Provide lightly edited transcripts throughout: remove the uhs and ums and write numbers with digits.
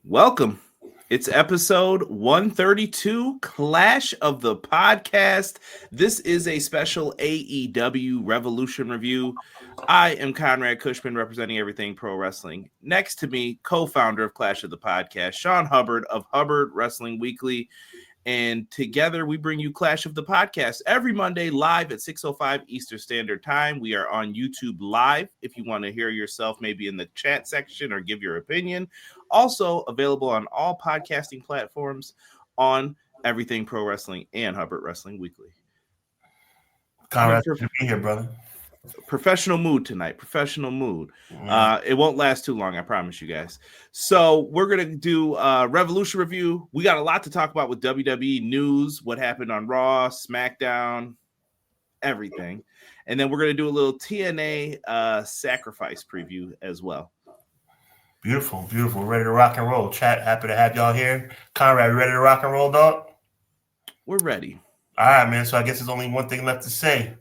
Welcome. It's episode 132, Clash of the Podcast. This is a special AEW Revolution review. I am Conrad Cushman, representing Everything Pro Wrestling. Next to me, co-founder of Clash of the Podcast, Sean Hubbard of Hubbard Wrestling Weekly. And together we bring you Clash of the Podcast every Monday live at 6:05 Eastern Standard Time. We are on YouTube Live if you want to hear yourself maybe in the chat section or give your opinion. Also available on all podcasting platforms on Everything Pro Wrestling and Hubbard Wrestling Weekly. Conrad, good to be here, brother. Professional mood tonight. Professional mood. It won't last too long, I promise you guys. So we're going to do a Revolution review. We got a lot to talk about with WWE news, what happened on Raw, SmackDown, everything. And then we're going to do a little TNA sacrifice preview as well. Beautiful, beautiful. Ready to rock and roll. Chat, happy to have y'all here. Conrad, ready to rock and roll, dog? We're ready. All right, man. So I guess there's only one thing left to say.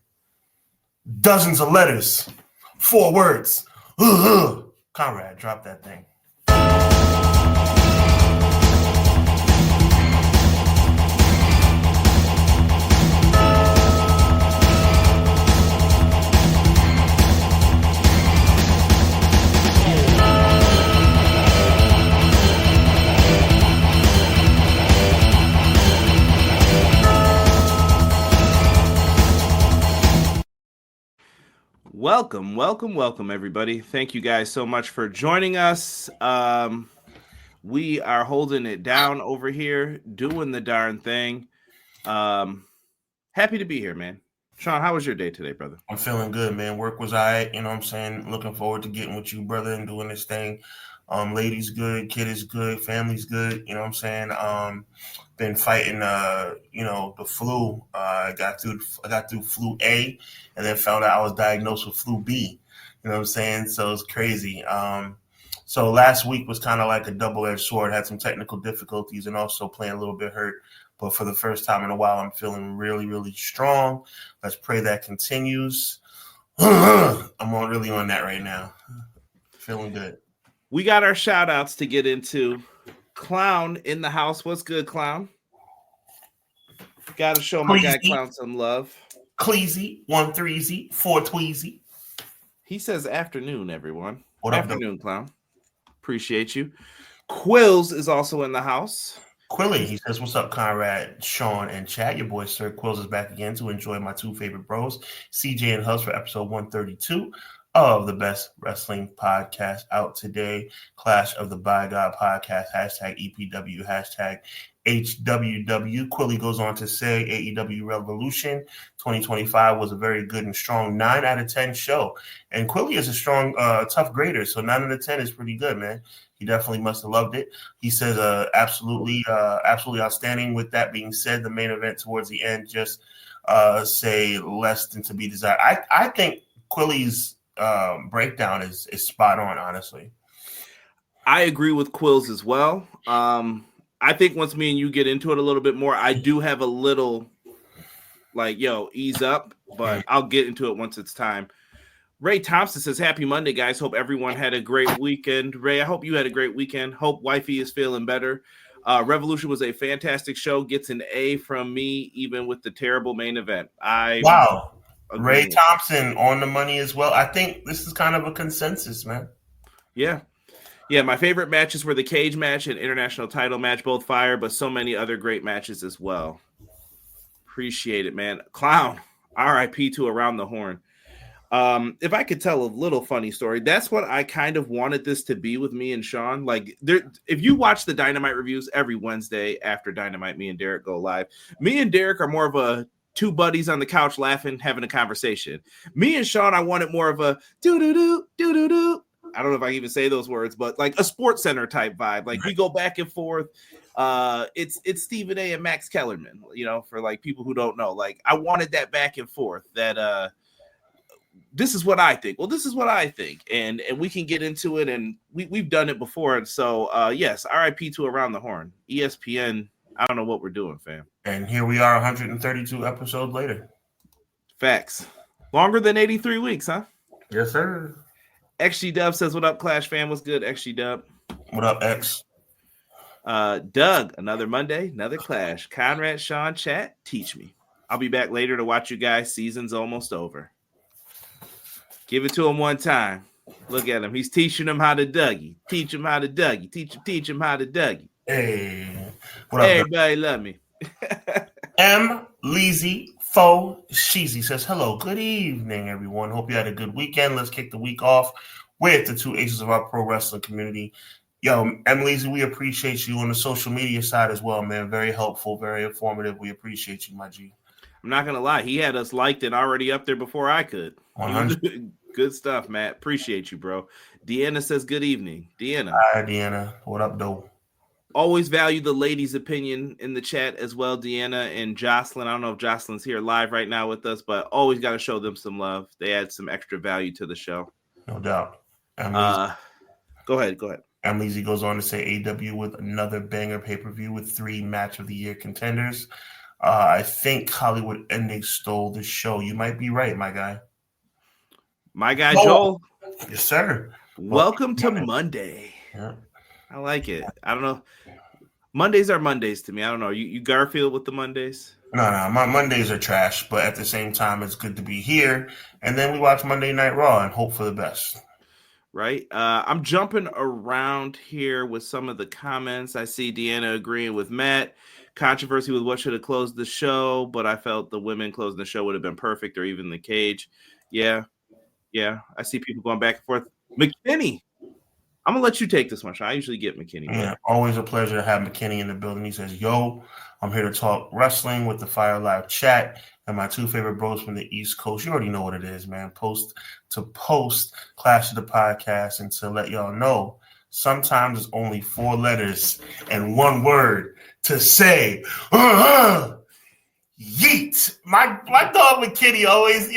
Dozens of letters, 4 words. Conrad, drop that thing. Welcome, everybody. Thank you guys so much for joining us. We are holding it down over here, doing the darn thing. Happy to be here, man. Sean, how was your day today, brother? I'm feeling good, man. Work was all right. You know what I'm saying? Looking forward to getting with you, brother, and doing this thing. Lady's good, kid is good, family's good. You know what I'm saying? Been fighting, the flu. I got through flu A, and then found out I was diagnosed with flu B. You know what I'm saying? So it's crazy. So last week was kind of like a double-edged sword. Had some technical difficulties and also playing a little bit hurt. But for the first time in a while, I'm feeling really, really strong. Let's pray that continues. I'm really on that right now. Feeling good. We got our shout-outs to get into. Clown in the house. What's good, Clown? Got to show my guy Clown some love. Cleasy, 1-3-Z, 4-tweezy. He says afternoon, everyone. What up, afternoon, Clown. Appreciate you. Quills is also in the house. Quilly, he says, what's up, Conrad, Sean, and chat? Your boy, Sir Quills, is back again to enjoy my 2 favorite bros, CJ and Hubs, for episode 132 of the best wrestling podcast out today. Clash of the By God podcast, #EPW, #HWW. Quilly goes on to say AEW Revolution 2025 was a very good and strong 9 out of 10 show. And Quilly is a strong, tough grader, so 9 out of 10 is pretty good, man. He definitely must have loved it. He says absolutely outstanding. With that being said, the main event towards the end just say less than to be desired. I think Quilly's breakdown is spot on, honestly. I agree with Quills as well. I think once me and you get into it a little bit more, I do have a little ease up, but I'll get into it once it's time. Ray Thompson says, happy Monday, guys. Hope everyone had a great weekend. Ray, I hope you had a great weekend. Hope wifey is feeling better. Revolution was a fantastic show. Gets an A from me, even with the terrible main event. Wow. Ray Thompson on the money as well. I think this is kind of a consensus, man. Yeah. Yeah, my favorite matches were the cage match and international title match, both fire, but so many other great matches as well. Appreciate it, man. Clown, RIP to Around the Horn. If I could tell a little funny story, that's what I kind of wanted this to be with me and Sean. Like, if you watch the Dynamite reviews every Wednesday after Dynamite, me and Derek go live. Me and Derek are more of a 2 buddies on the couch laughing, having a conversation. Me and Sean, I wanted more of a do-do-do. I don't know if I can even say those words, but like a Sports Center type vibe. Like we go back and forth. It's Stephen A. and Max Kellerman, for like people who don't know. Like I wanted that back and forth, that this is what I think. Well, this is what I think. And we can get into it, and we've done it before. And so yes, RIP to Around the Horn. ESPN, I don't know what we're doing, fam. And here we are 132 episodes later. Facts. Longer than 83 weeks, huh? Yes, sir. XG Dub says, what up, Clash fam? What's good, XG Dub? What up, X? Doug, another Monday, another clash. Conrad, Sean, chat, teach me. I'll be back later to watch you guys. Season's almost over. Give it to him one time. Look at him. He's teaching him how to Dougie. Teach him how to Dougie. Teach him how to Dougie. Hey. What up, everybody love me. M. Leezy Fo Sheezy says, hello, good evening, everyone. Hope you had a good weekend. Let's kick the week off with the two aces of our pro wrestling community. Yo, M. Leezy, we appreciate you on the social media side as well, man. Very helpful, very informative. We appreciate you, my G. I'm not going to lie. He had us liked and already up there before I could. 100. Good stuff, Matt. Appreciate you, bro. Deanna says, good evening. Deanna. Hi, Deanna. What up, though? Always value the ladies' opinion in the chat as well, Deanna and Jocelyn. I don't know if Jocelyn's here live right now with us, but always got to show them some love. They add some extra value to the show. No doubt. Go ahead. Leezy goes on to say AEW with another banger pay-per-view with 3 match of the year contenders. I think Hollywood Ending stole the show. You might be right, my guy. My guy, Joel. Yes, sir. Welcome to Monday. Yeah. I like it. I don't know. Mondays are Mondays to me. I don't know. You Garfield with the Mondays? No. My Mondays are trash, but at the same time, it's good to be here. And then we watch Monday Night Raw and hope for the best. Right. I'm jumping around here with some of the comments. I see Deanna agreeing with Matt. Controversy with what should have closed the show, but I felt the women closing the show would have been perfect, or even the cage. Yeah. I see people going back and forth. McKinney. I'm going to let you take this one, Sean. I usually get McKinney. Yeah, always a pleasure to have McKinney in the building. He says, yo, I'm here to talk wrestling with the Fire Live chat and my 2 favorite bros from the East Coast. You already know what it is, man. Post Clash of the Podcast, and to let y'all know, sometimes it's only 4 letters and 1 word to say, yeet. My dog McKinney always,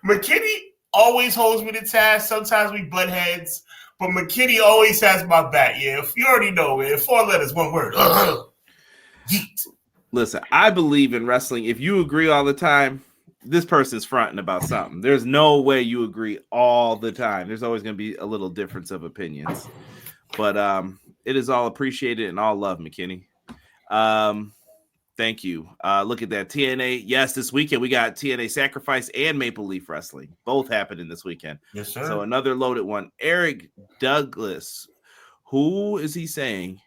McKinney always holds me to task. Sometimes we butt heads, but McKinney always has my back. Yeah, if you already know, man. 4 letters, 1 word. Yeet. Listen, I believe in wrestling. If you agree all the time, this person's fronting about something. There's no way you agree all the time. There's always going to be a little difference of opinions. But it is all appreciated and all love, McKinney. Thank you. Look at that. TNA. Yes, this weekend we got TNA Sacrifice and Maple Leaf Wrestling. Both happening this weekend. Yes, sir. So another loaded one. Eric Douglas. Who is he saying?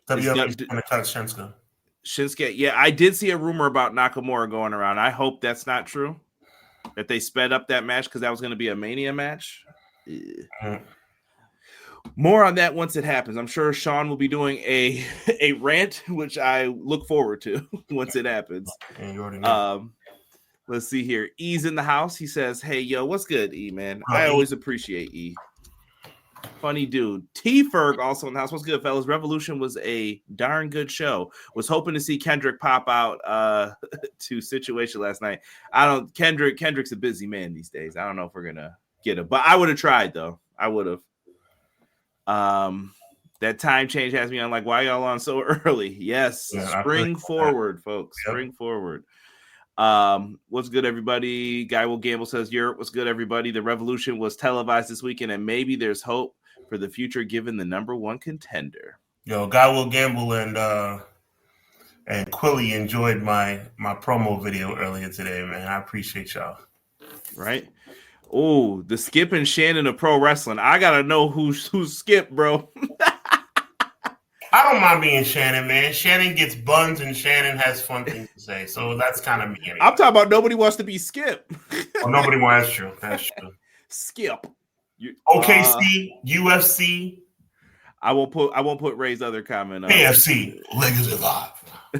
Shinsuke. Shinsuke. Yeah, I did see a rumor about Nakamura going around. I hope that's not true. That they sped up that match because that was going to be a Mania match. More on that once it happens. I'm sure Sean will be doing a rant, which I look forward to once it happens. You already know. Let's see here. E's in the house. He says, hey, yo, what's good, E, man? I always appreciate E. Funny dude. T-Ferg also in the house. What's good, fellas? Revolution was a darn good show. Was hoping to see Kendrick pop out to Situation last night. Kendrick's a busy man these days. I don't know if we're going to get him. But I would have tried, though. I would have. That time change has me on like, why y'all on so early? Yes. Yeah, spring forward, folks. Yep. Spring forward. What's good, everybody? Guy Will Gamble says, Europe, what's good, everybody? The Revolution was televised this weekend, and maybe there's hope for the future given the number 1 contender. Yo, Guy Will Gamble and Quilly enjoyed my promo video earlier today, man. I appreciate y'all. Right? Oh, the Skip and Shannon of pro wrestling. I gotta know who's Skip, bro. I don't mind being Shannon, man. Shannon gets buns and Shannon has fun things to say. So that's kind of me. Anyway. I'm talking about nobody wants to be Skip. Well, nobody wants. That's true. That's true. Skip. OKC, UFC. I won't put Ray's other comment on. AFC, Lakers Evolve.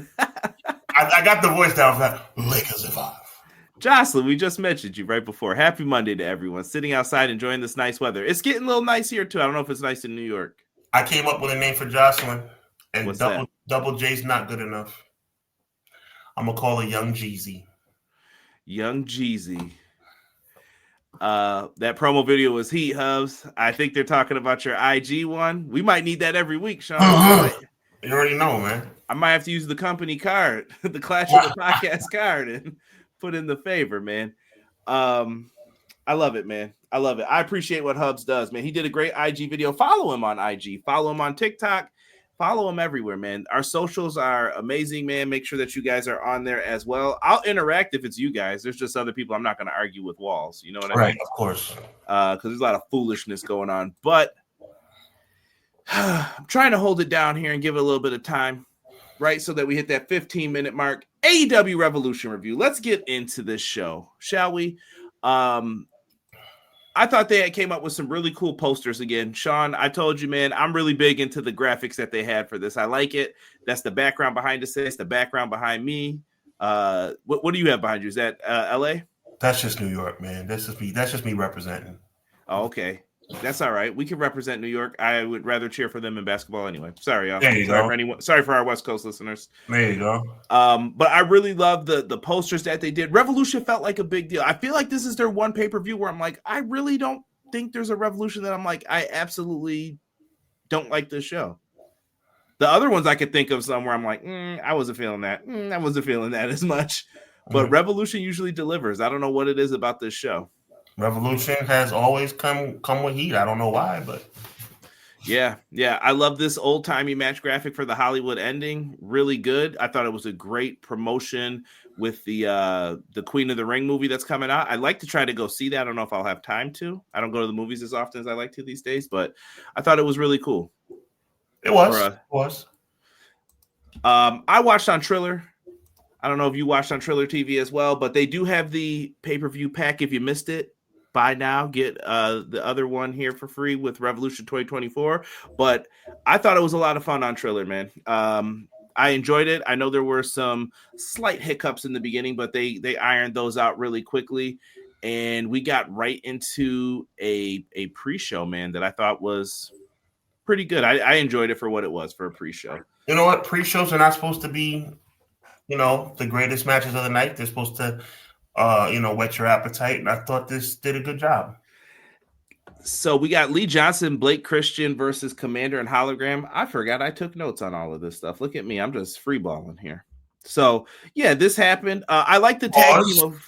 I got the voice down for that. Lakers Evolve. Jocelyn, we just mentioned you right before. Happy Monday to everyone. Sitting outside enjoying this nice weather. It's getting a little nice here too. I don't know if it's nice in New York. I came up with a name for Jocelyn, and double J's not good enough. I'm gonna call her Young Jeezy. Young Jeezy. That promo video was heat, Hubs. I think they're talking about your IG one. We might need that every week, Sean. You already know, man. I might have to use the company card, the Clash of the Podcast card, and put in the favor, man. I love it, man. I love it. I appreciate what Hubs does, man. He did a great IG video. Follow him on IG. Follow him on TikTok. Follow them everywhere, man. Our socials are amazing, man. Make sure that you guys are on there as well. I'll interact if it's you guys. There's just other people I'm not going to argue with walls. You know what I mean? Right, of course. Because there's a lot of foolishness going on. But I'm trying to hold it down here and give it a little bit of time, right? So that we hit that 15-minute mark. AEW Revolution review. Let's get into this show, shall we? I thought they came up with some really cool posters again. Sean, I told you, man, I'm really big into the graphics that they had for this. I like it. That's the background behind us. It's the background behind me. What do you have behind you? Is that LA? That's just New York, man. That's just me representing. Oh, okay. That's all right. We can represent New York. I would rather cheer for them in basketball anyway. Sorry, y'all. There you go. Sorry for our West Coast listeners. There you go. But I really love the posters that they did. Revolution felt like a big deal. I feel like this is their one pay-per-view where I'm like, I really don't think there's a Revolution that I'm like, I absolutely don't like this show. The other ones I could think of somewhere I'm like, I wasn't feeling that. I wasn't feeling that as much. But Revolution usually delivers. I don't know what it is about this show. Revolution has always come with heat. I don't know why, but yeah. I love this old-timey match graphic for the Hollywood ending. Really good. I thought it was a great promotion with the Queen of the Ring movie that's coming out. I'd like to try to go see that. I don't know if I'll have time to. I don't go to the movies as often as I like to these days, but I thought it was really cool. It was. I watched on Triller. I don't know if you watched on Triller TV as well, but they do have the pay-per-view pack if you missed it. Buy now, get the other one here for free with Revolution 2024. But I thought it was a lot of fun on Triller, man. I enjoyed it. I know there were some slight hiccups in the beginning, but they ironed those out really quickly. And we got right into a pre-show, man, that I thought was pretty good. I enjoyed it for what it was for a pre-show. You know what? Pre-shows are not supposed to be, the greatest matches of the night. They're supposed to whet your appetite, and I thought this did a good job. So we got Lee Johnson, Blake Christian versus Commander and Hologram. I forgot I took notes on all of this stuff. Look at me. I'm just freeballing here. So, yeah, this happened. I like the tag team of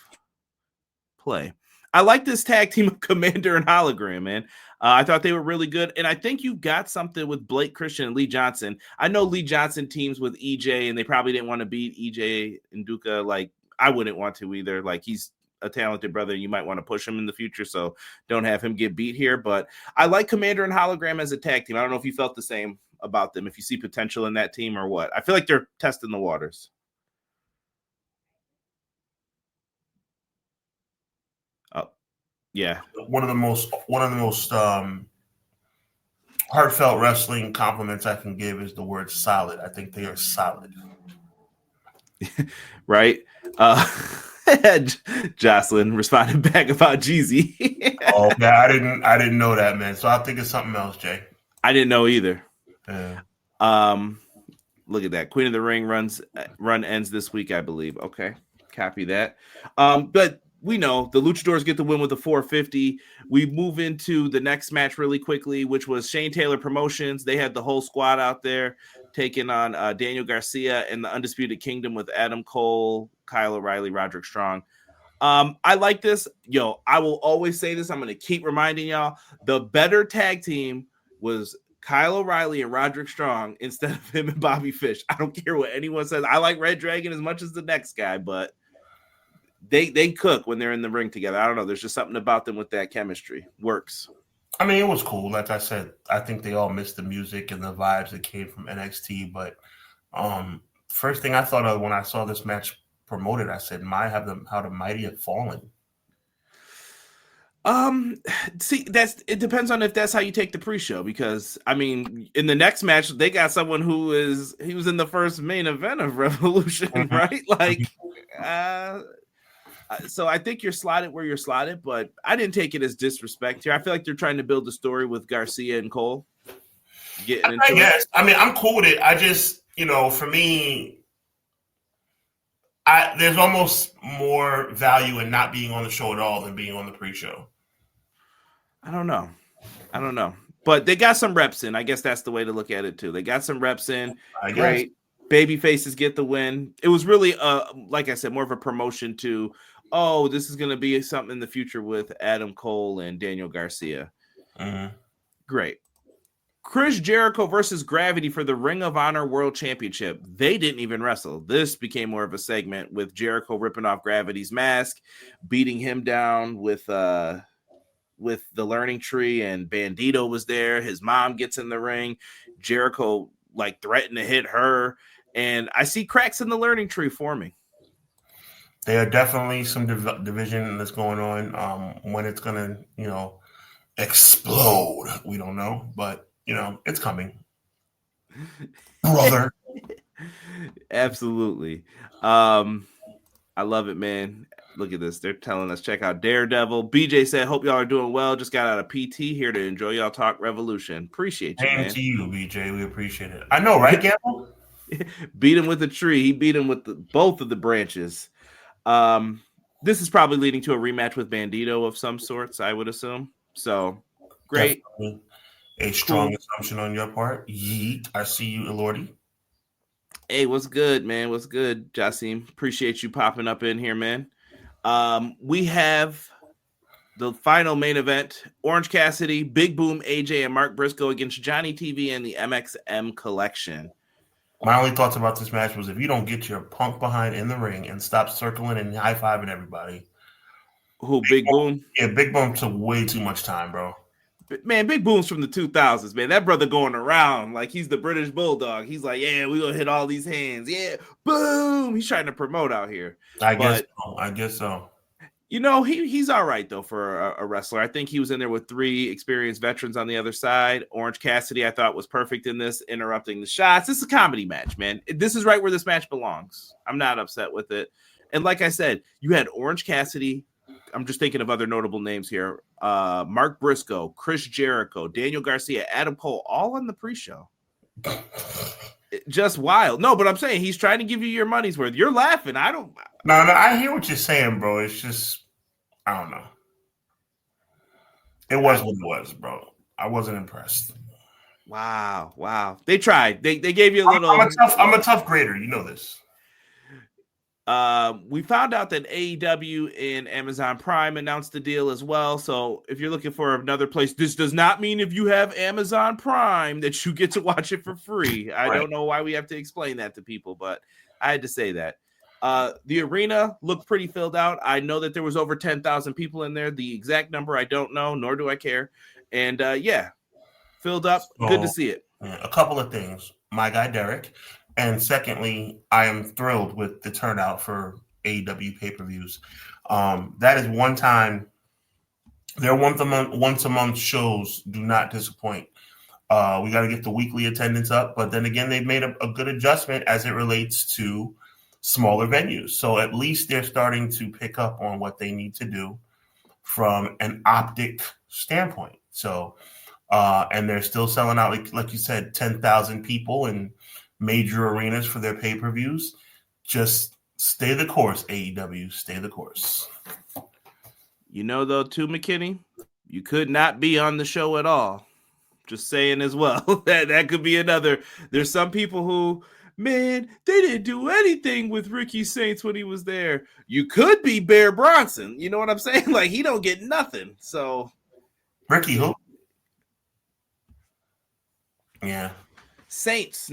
play. I like this tag team of Commander and Hologram, man. I thought they were really good. And I think you got something with Blake Christian and Lee Johnson. I know Lee Johnson teams with EJ, and they probably didn't want to beat EJ and Duca like I wouldn't want to either. Like, he's a talented brother. You might want to push him in the future, so don't have him get beat here. But I like Commander and Hologram as a tag team. I don't know if you felt the same about them, if you see potential in that team or what. I feel like they're testing the waters. Oh, yeah. One of the most heartfelt wrestling compliments I can give is the word solid. I think they are solid. Right. Jocelyn responded back about Jeezy. Oh, yeah, I didn't know that, man. So I think it's something else, Jay. I didn't know either. Yeah. Look at that. Queen of the Ring run ends this week, I believe. Okay. Copy that. But we know the Luchadors get the win with the 450. We move into the next match really quickly, which was Shane Taylor Promotions. They had the whole squad out there taking on Daniel Garcia and the Undisputed Kingdom with Adam Cole, Kyle O'Reilly, Roderick Strong. I like this. I will always say this. I'm going to keep reminding y'all. The better tag team was Kyle O'Reilly and Roderick Strong instead of him and Bobby Fish. I don't care what anyone says. I like Red Dragon as much as the next guy, but they cook when they're in the ring together. I don't know. There's just something about them with that chemistry. Works. I mean, it was cool. Like I said, I think they all missed the music and the vibes that came from NXT. But first thing I thought of when I saw this match promoted, I said, how the mighty have fallen. See, it depends on if that's how you take the pre-show, because I mean, in the next match, they got someone he was in the first main event of Revolution, right? Like, so I think you're slotted where you're slotted, but I didn't take it as disrespect here. I feel like they're trying to build a story with Garcia and Cole. I guess. I mean, I'm cool with it. I just, for me, there's almost more value in not being on the show at all than being on the pre-show. I don't know. But they got some reps in. I guess that's the way to look at it, too. They got some reps in. Great. Baby faces get the win. It was really, like I said, more of a promotion to, this is going to be something in the future with Adam Cole and Daniel Garcia. Mm-hmm. Great. Chris Jericho versus Gravity for the Ring of Honor World Championship. They didn't even wrestle. This became more of a segment with Jericho ripping off Gravity's mask, beating him down with the learning tree, and Bandito was there. His mom gets in the ring. Jericho like threatened to hit her, and I see cracks in the learning tree forming. There are definitely some division that's going on. When it's gonna, explode, we don't know, but it's coming, brother. Absolutely. I love it, man. Look at this. They're telling us check out Daredevil. BJ said, hope y'all are doing well. Just got out of PT here to enjoy y'all talk Revolution. Appreciate you, man. To you, BJ. We appreciate it. I know, right, Gamble? Beat him with the tree. He beat him with both of the branches. This is probably leading to a rematch with Bandito of some sorts, I would assume. So, great. Definitely a strong assumption on your part. Yeet. I see you, Elordi. Hey, what's good, man? What's good, Jasim? Appreciate you popping up in here, man. We have the final main event: Orange Cassidy, Big Boom, AJ, and Mark Briscoe against Johnny TV and the MXM Collection. My only thoughts about this match was if you don't get your punk behind in the ring and stop circling and high-fiving everybody. Who, Big Boom? Yeah, Big Boom took way too much time, bro. Man, Big Boom's from the 2000s, man. That brother going around like he's the British Bulldog. He's like, yeah, we're going to hit all these hands. Yeah, boom. He's trying to promote out here. I guess so. He's all right, though, for a wrestler. I think he was in there with 3 experienced veterans on the other side. Orange Cassidy, I thought, was perfect in this, interrupting the shots. This is a comedy match, man. This is right where this match belongs. I'm not upset with it. And like I said, you had Orange Cassidy. I'm just thinking of other notable names here. Mark Briscoe, Chris Jericho, Daniel Garcia, Adam Cole, all on the pre-show. Just wild. No, but I'm saying he's trying to give you your money's worth. You're laughing. No, I hear what you're saying, bro. It's just, I don't know. It was what it was, bro. I wasn't impressed. Wow. They tried. They gave you a little. I'm a tough grader. You know this. We found out that AEW and Amazon Prime announced the deal as well. So if you're looking for another place, this does not mean if you have Amazon Prime that you get to watch it for free. I don't know why we have to explain that to people, but I had to say that. The arena looked pretty filled out. I know that there was over 10,000 people in there. The exact number I don't know, nor do I care. And filled up. So, good to see it. A couple of things. My guy Derek. And secondly, I am thrilled with the turnout for AEW pay-per-views. That is one time. Their once a month shows do not disappoint. We got to get the weekly attendance up, but then again, they've made a good adjustment as it relates to smaller venues. So at least they're starting to pick up on what they need to do from an optic standpoint. So, and they're still selling out, like you said, 10,000 people and major arenas for their pay-per-views. Just stay the course, AEW. Stay the course. Though, too, McKinney, you could not be on the show at all. Just saying as well. that could be another. There's some people who, man, they didn't do anything with Ricky Saints when he was there. You could be Bear Bronson. You know what I'm saying? Like, he don't get nothing. So, Ricky who? Yeah. Saints.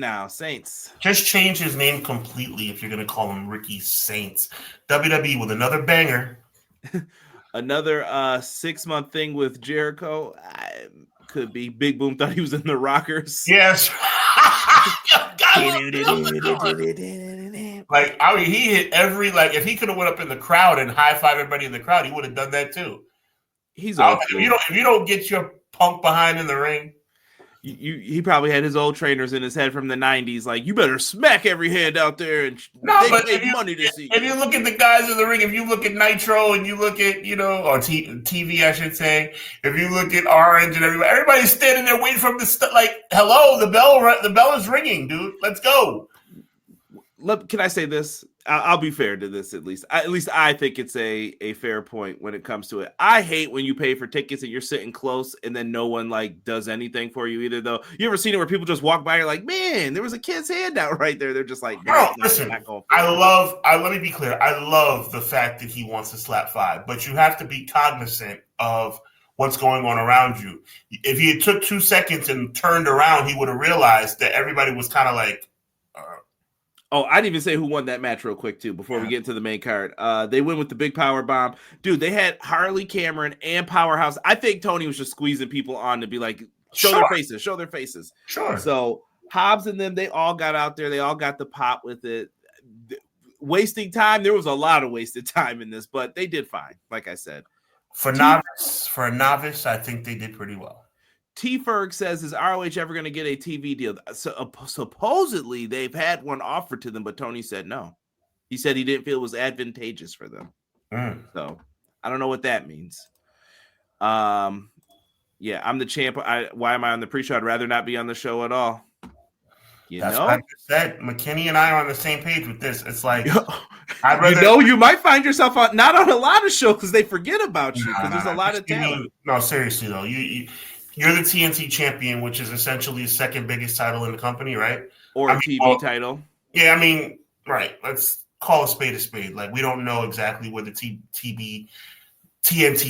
Just change his name completely if you're going to call him Ricky Saints. WWE with another banger. Another 6-month thing with Jericho. Could be. Big Boom thought he was in the Rockers. Yes. He hit every, if he could have went up in the crowd and high-five everybody in the crowd, he would have done that too. He's old. If you don't get your punk behind in the ring. He probably had his old trainers in his head from the 90s. Like, you better smack every hand out there and they pay money to see. If you look at the guys in the ring, if you look at Nitro and you look at, or TV, I should say, if you look at Orange and everybody's standing there waiting for him to hello, the bell is ringing, dude. Let's go. Can I say this? I'll be fair to this at least. At least I think it's a fair point when it comes to it. I hate when you pay for tickets and you're sitting close and then no one does anything for you either. Though, you ever seen it where people just walk by? You're like, man, there was a kid's hand out right there. They're just like, bro, listen. Let me be clear. I love the fact that he wants to slap 5, but you have to be cognizant of what's going on around you. If he had took 2 seconds and turned around, he would have realized that everybody was kind of like. I'd even say who won that match real quick, too, before we get into the main card. They win with the big power bomb. Dude, they had Harley Cameron and Powerhouse. I think Tony was just squeezing people on to be like, show their faces. Sure. So Hobbs and them, they all got out there. They all got the pop with it. Wasting time. There was a lot of wasted time in this, but they did fine, like I said. For a novice, I think they did pretty well. T. Ferg says, is ROH ever going to get a TV deal? So, supposedly, they've had one offered to them, but Tony said no. He said he didn't feel it was advantageous for them. So, I don't know what that means. Yeah, I'm the champ. Why am I on the pre-show? I'd rather not be on the show at all. That's what I just said. McKinney and I are on the same page with this. It's like, you might find yourself not on a lot of shows because they forget about you because there's a lot of talent. No, seriously, though. You're the TNT champion, which is essentially the second biggest title in the company, right? Or a TV title. Yeah, I mean, right. Let's call a spade a spade. Like, we don't know exactly where the TNT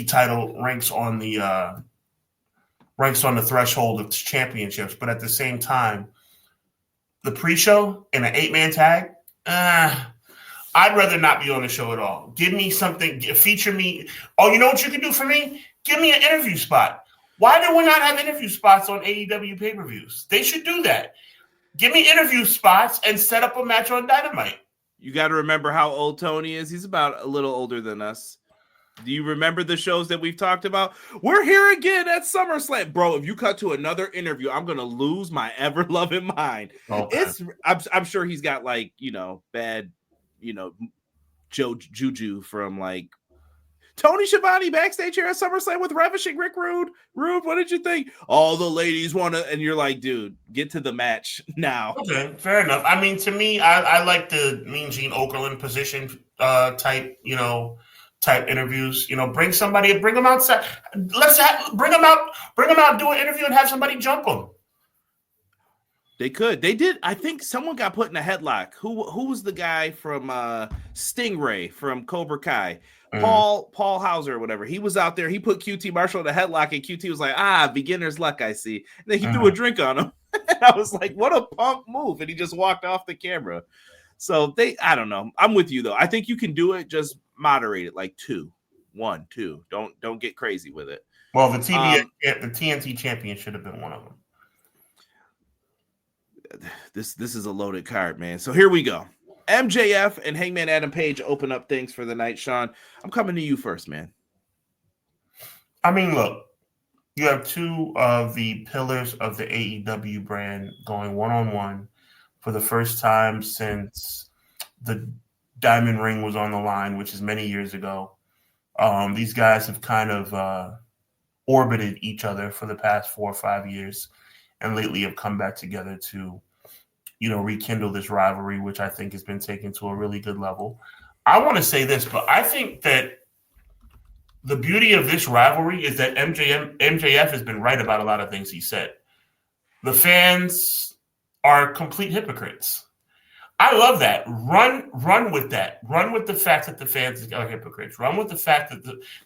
title ranks on the threshold of championships. But at the same time, the pre-show in an 8-man tag, I'd rather not be on the show at all. Give me something. Feature me. Oh, you know what you can do for me? Give me an interview spot. Why do we not have interview spots on AEW pay-per-views? They should do that. Give me interview spots and set up a match on Dynamite. You got to remember how old Tony is. He's about a little older than us. Do you remember the shows that we've talked about? We're here again at SummerSlam. Bro, if you cut to another interview, I'm going to lose my ever-loving mind. Okay. I'm sure he's got, like, bad, juju from, like, Tony Schiavone backstage here at SummerSlam with Ravishing Rick Rude. Rude, what did you think? All the ladies want to, and you're like, dude, get to the match now. Okay, fair enough. I mean, to me, I like the Mean Gene Okerlund position type interviews. Bring them outside. Bring them out, do an interview and have somebody jump them. They could. They did. I think someone got put in a headlock. Who was the guy from Stingray from Cobra Kai? Paul Hauser or whatever. He was out there. He put QT Marshall in a headlock, and QT was like, beginner's luck, I see. And then he threw a drink on him. And I was like, what a punk move. And he just walked off the camera. So I don't know. I'm with you, though. I think you can do it. Just moderate it, like 2. 1, 2. Don't get crazy with it. Well, the TNT champion should have been one of them. This is a loaded card, man. So here we go. MJF and Hangman Adam Page open up things for the night. Sean, I'm coming to you first, man. I mean, look, you have 2 of the pillars of the AEW brand going one-on-one for the first time since the Diamond Ring was on the line, which is many years ago. These guys have kind of orbited each other for the past 4 or 5 years and lately have come back together to rekindle this rivalry, which I think has been taken to a really good level. I want to say this, but I think that the beauty of this rivalry is that MJF has been right about a lot of things he said. The fans are complete hypocrites. I love that. Run with that. Run with the fact that the fans are hypocrites. Run with the fact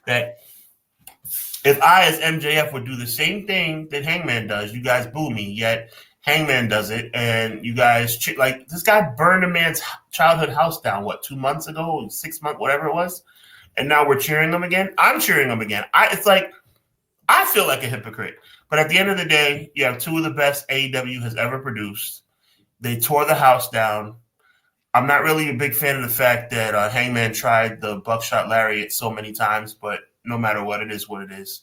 that if I, as MJF, would do the same thing that Hangman does, you guys boo me, yet Hangman does it, and you guys this guy burned a man's childhood house down. 2 months ago, 6 months, whatever it was, and now we're cheering him again. I'm cheering him again. It's like I feel like a hypocrite, but at the end of the day, you have 2 of the best AEW has ever produced. They tore the house down. I'm not really a big fan of the fact that Hangman tried the buckshot lariat so many times, but no matter what, it is what it is.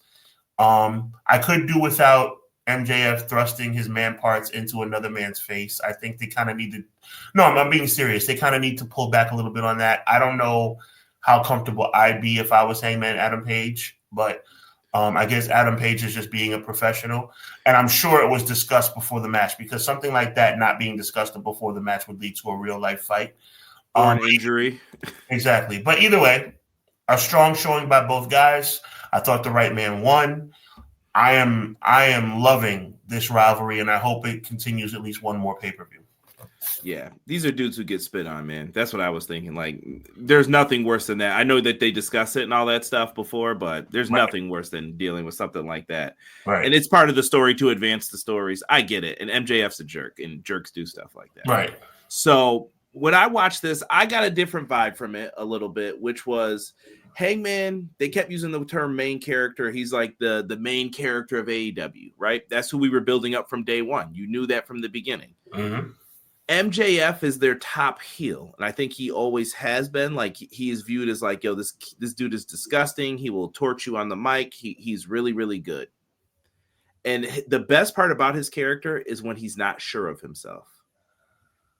I could do without MJF thrusting his man parts into another man's face. I think they kind of need to – no, I'm being serious. They kind of need to pull back a little bit on that. I don't know how comfortable I'd be if I was Hangman Adam Page, but I guess Adam Page is just being a professional. And I'm sure it was discussed before the match because something like that not being discussed before the match would lead to a real-life fight. Or an injury. Exactly. But either way, a strong showing by both guys. I thought the right man won. I am loving this rivalry, and I hope it continues at least one more pay-per-view. Yeah, these are dudes who get spit on, man. That's what I was thinking. Like, there's nothing worse than that. I know that they discuss it and all that stuff before, but there's nothing worse than dealing with something like that. Right. And it's part of the story to advance the stories. I get it. And MJF's a jerk, and jerks do stuff like that. Right. So when I watched this, I got a different vibe from it a little bit, which was Hangman. They kept using the term main character. He's like the main character of AEW, right? That's who we were building up from day one. You knew that from the beginning. Mm-hmm. MJF is their top heel, and I think he always has been. Like, he is viewed as like, yo, this dude is disgusting. He will torch you on the mic. He's really, really good. And the best part about his character is when he's not sure of himself.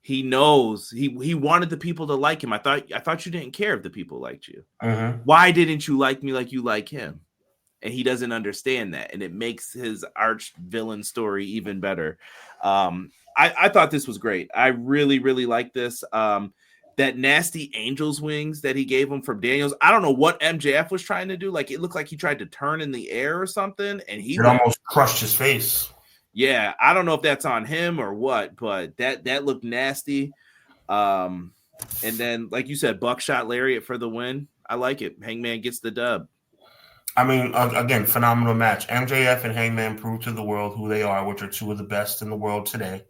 He knows he wanted the people to like him. I thought you didn't care if the people liked you. Mm-hmm. Why didn't you like me like you like him? And he doesn't understand that, and it makes his arch villain story even better. I thought this was great. I really, really like this. That nasty Angel's wings that he gave him from Daniels. I don't know what MJF was trying to do. Like, it looked like he tried to turn in the air or something, and it almost crushed his face. Yeah, I don't know if that's on him or what, but that looked nasty. And then, like you said, buckshot lariat for the win. I like it. Hangman gets the dub. I mean, again, phenomenal match. MJF and Hangman proved to the world who they are, which are two of the best in the world today.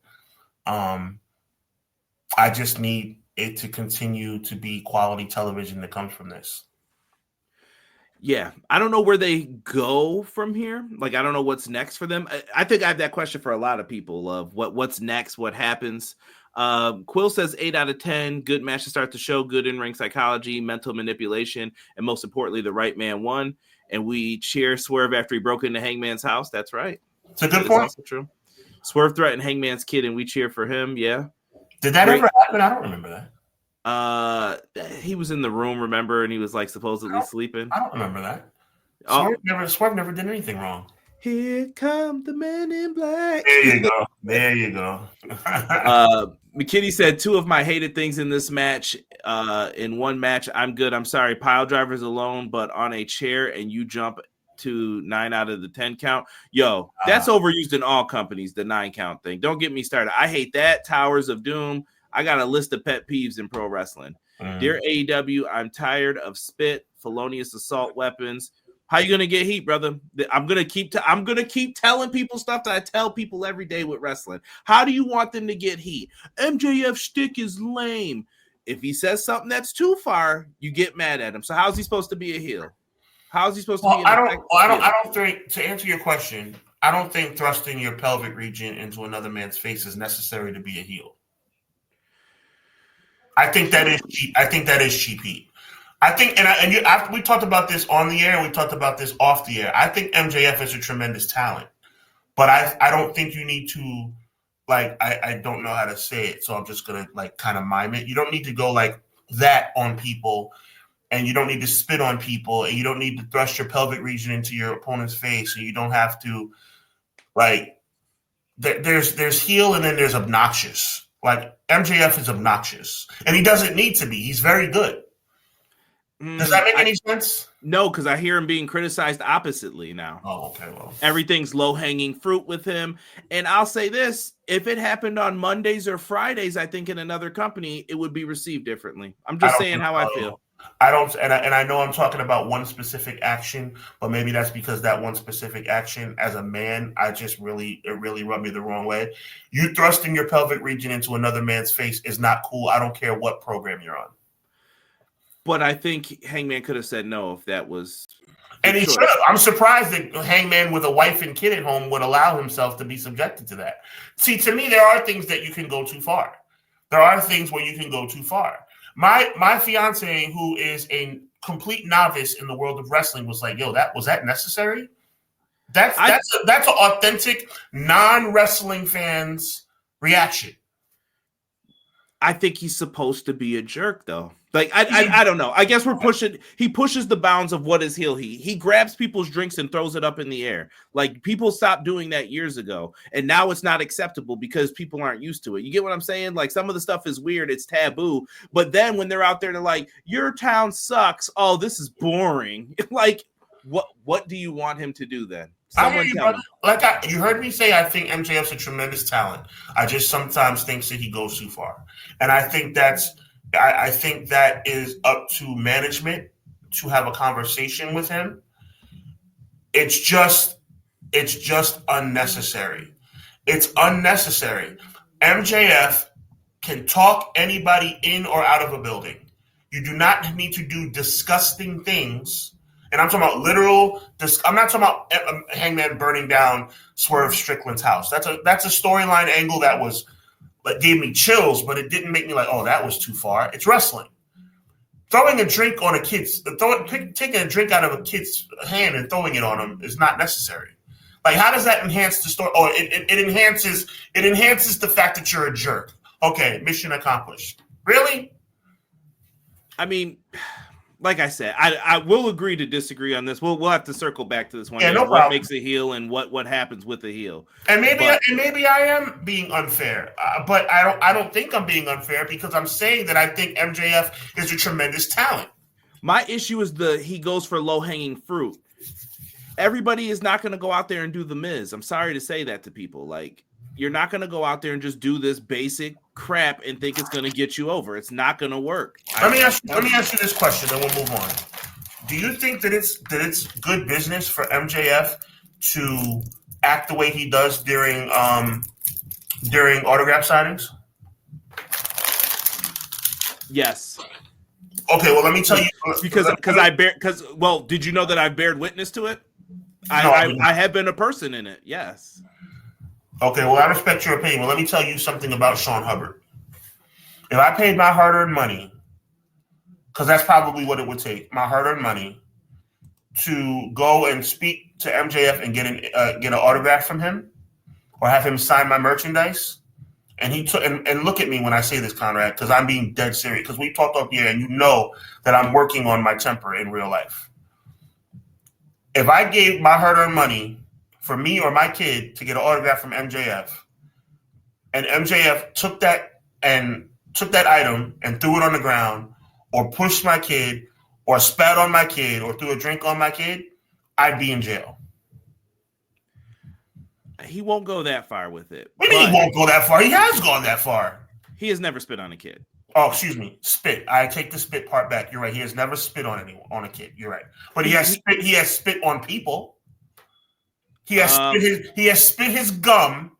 I just need it to continue to be quality television that comes from this. Yeah, I don't know where they go from here. Like, I don't know what's next for them. I think I have that question for a lot of people of what's next, what happens. Quill says 8 out of 10. Good match to start the show. Good in-ring psychology, mental manipulation, and most importantly, the right man won. And we cheer Swerve after he broke into Hangman's house. That's right. It's a good point. Also true. Swerve threatened Hangman's kid, and we cheer for him. Yeah. Did that ever happen? I don't remember that. He was in the room, remember, and he was like supposedly sleeping. I don't remember that. Swerve never did anything wrong. Here come the men in black. There you go. McKinney said 2 of my hated things in this match. In one match, I'm good. I'm sorry. Pile drivers alone, but on a chair, and you jump to 9 out of the 10 count. Yo, that's overused in all companies, the 9 count thing. Don't get me started. I hate that. Towers of Doom. I got a list of pet peeves in pro wrestling. Dear AEW, I'm tired of spit, felonious assault weapons. How you gonna get heat, brother? I'm gonna keep telling people stuff that I tell people every day with wrestling. How do you want them to get heat? MJF shtick is lame. If he says something that's too far, you get mad at him. So how's he supposed to be a heel? How's he supposed to be? I don't think, to answer your question, I don't think thrusting your pelvic region into another man's face is necessary to be a heel. I think that is cheap. I think that is cheap heat. I think, we talked about this on the air, and we talked about this off the air. I think MJF is a tremendous talent, but I don't think you need to, like, I don't know how to say it, so I'm just gonna like kind of mime it. You don't need to go like that on people, and you don't need to spit on people, and you don't need to thrust your pelvic region into your opponent's face, and you don't have to, like, there's heel and then there's obnoxious. Like, MJF is obnoxious, and he doesn't need to be. He's very good. Does that make any sense? No, because I hear him being criticized oppositely now. Oh, okay. Well, everything's low-hanging fruit with him. And I'll say this, if it happened on Mondays or Fridays, I think in another company, it would be received differently. I'm just saying how I feel. I don't, and I know I'm talking about one specific action, but maybe that's because that one specific action, as a man, it really rubbed me the wrong way. You thrusting your pelvic region into another man's face is not cool. I don't care what program you're on. But I think Hangman could have said no if that was. And he should have. I'm surprised that Hangman with a wife and kid at home would allow himself to be subjected to that. See, to me, there are things that you can go too far. There are things where you can go too far. My fiance, who is a complete novice in the world of wrestling, was like, "Yo, was that necessary?" That's an authentic non-wrestling fans reaction. I think he's supposed to be a jerk, though. Like, I don't know. I guess he pushes the bounds of what is heel heat. He grabs people's drinks and throws it up in the air. Like, people stopped doing that years ago. And now it's not acceptable because people aren't used to it. You get what I'm saying? Like, some of the stuff is weird. It's taboo. But then when they're out there, they're like, your town sucks. Oh, this is boring. Like, what do you want him to do then? I hear Someone you, tell brother. me. You heard me say, I think MJF's a tremendous talent. I just sometimes think that he goes too far, and I think I think that is up to management to have a conversation with him. It's just unnecessary. It's unnecessary. MJF can talk anybody in or out of a building. You do not need to do disgusting things. And I'm talking about literal. I'm not talking about Hangman burning down Swerve Strickland's house. That's a storyline angle that gave me chills, but it didn't make me like, oh, that was too far. It's wrestling. Throwing a drink on taking a drink out of a kid's hand and throwing it on him is not necessary. Like, how does that enhance the story? Oh, it enhances the fact that you're a jerk. Okay, mission accomplished. Really? I mean, like I said, I will agree to disagree on this. We'll have to circle back to this one. Yeah, no what problem. Makes a heel and what happens with a heel. And maybe I am being unfair, but I don't think I'm being unfair because I'm saying that I think MJF is a tremendous talent. My issue is he goes for low hanging fruit. Everybody is not going to go out there and do the Miz. I'm sorry to say that to people. Like, you're not going to go out there and just do this basic crap and think it's going to get you over. It's not going to work. Let me ask you this question, then we'll move on. Do you think that it's good business for MJF to act the way he does during autograph signings? Yes. Okay, well, let me tell you did you know that I bared witness to it? No, I have been a person in it. Yes. Okay, well, I respect your opinion. Well, let me tell you something about Sean Hubbard. If I paid my hard-earned money, because that's probably what it would take, my hard-earned money, to go and speak to MJF and get an autograph from him, or have him sign my merchandise, and he took and look at me when I say this, Conrad, because I'm being dead serious. Because we talked up here, and you know that I'm working on my temper in real life. If I gave my hard-earned money for me or my kid to get an autograph from MJF, and MJF took that item and threw it on the ground, or pushed my kid, or spat on my kid, or threw a drink on my kid, I'd be in jail. He won't go that far with it. What do you mean he won't go that far? He has gone that far. He has never spit on a kid. Oh, excuse me. Spit. I take the spit part back. You're right. He has never spit on anyone, on a kid. You're right. But he has spit on people. He has spit his gum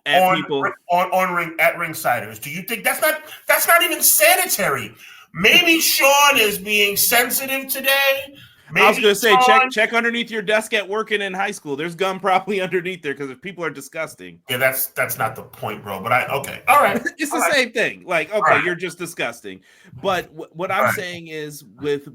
at people at ringsiders. Do you think that's not even sanitary? Maybe Sean is being sensitive today. Maybe I was going to say, check underneath your desk at work and in high school. There's gum probably underneath there because if people are disgusting. Yeah, that's not the point, bro. But okay, all right. It's the same thing. Like, okay, right. You're just disgusting. But what I'm saying is with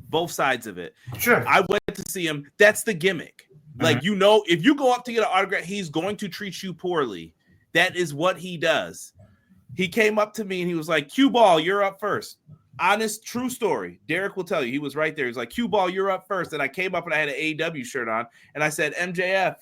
both sides of it. Sure. I went to see him. That's the gimmick. Like, if you go up to get an autograph, he's going to treat you poorly. That is what he does. He came up to me and he was like, Cue Ball, you're up first. Honest, true story. Derek will tell you. He was right there. He's like, Cue Ball, you're up first. And I came up and I had an AEW shirt on. And I said, MJF,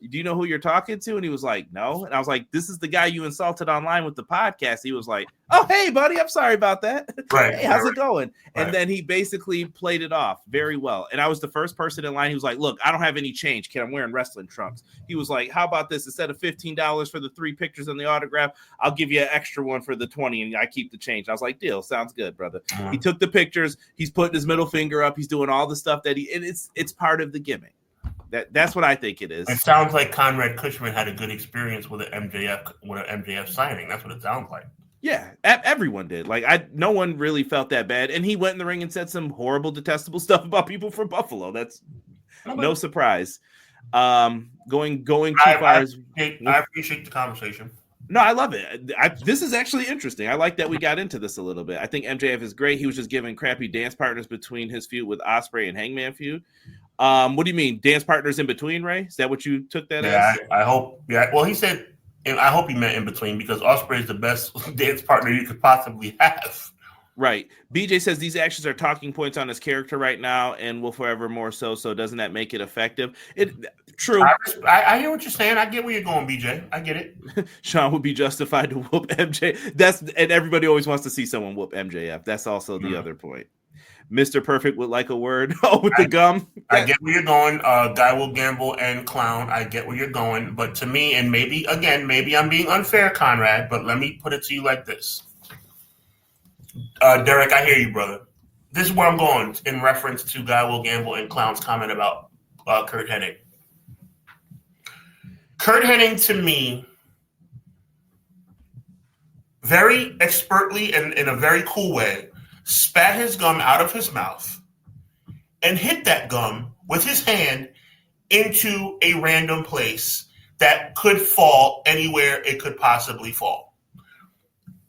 do you know who you're talking to? And he was like, no. And I was like, this is the guy you insulted online with the podcast. He was like, oh, hey, buddy, I'm sorry about that. Right. Hey, how's it going? Right. And then he basically played it off very well. And I was the first person in line. He was like, look, I don't have any change, kid. I'm wearing wrestling trunks. He was like, how about this? Instead of $15 for the 3 pictures and the autograph, I'll give you an extra one for the 20 and I keep the change. I was like, deal. Sounds good, brother. He took the pictures. He's putting his middle finger up. He's doing all the stuff that and it's part of the gimmick. That's what I think it is. It sounds like Conrad Cushman had a good experience with an MJF signing. That's what it sounds like. Yeah, everyone did. Like, no one really felt that bad. And he went in the ring and said some horrible, detestable stuff about people from Buffalo. That's no surprise. Going too far. I appreciate the conversation. No, I love it. This is actually interesting. I like that we got into this a little bit. I think MJF is great. He was just giving crappy dance partners between his feud with Ospreay and Hangman feud. What do you mean? Dance partners in between, Ray? Is that what you took that as? I hope. Yeah. Well, he said, and I hope he meant in between because Ospreay is the best dance partner you could possibly have. Right. BJ says these actions are talking points on his character right now and will forever more so. So doesn't that make it effective? True. I hear what you're saying. I get where you're going, BJ. I get it. Sean would be justified to whoop MJ. And everybody always wants to see someone whoop MJF. That's also the other point. Mr. Perfect would like a word. Oh, with the gum. I get where you're going. Guy will gamble and clown. I get where you're going. But to me, and maybe I'm being unfair, Conrad, but let me put it to you like this. Derek, I hear you, brother. This is where I'm going in reference to Guy will gamble and clown's comment about Kurt Hennig. Kurt Hennig, to me, very expertly and in a very cool way, spat his gum out of his mouth and hit that gum with his hand into a random place that could fall anywhere it could possibly fall,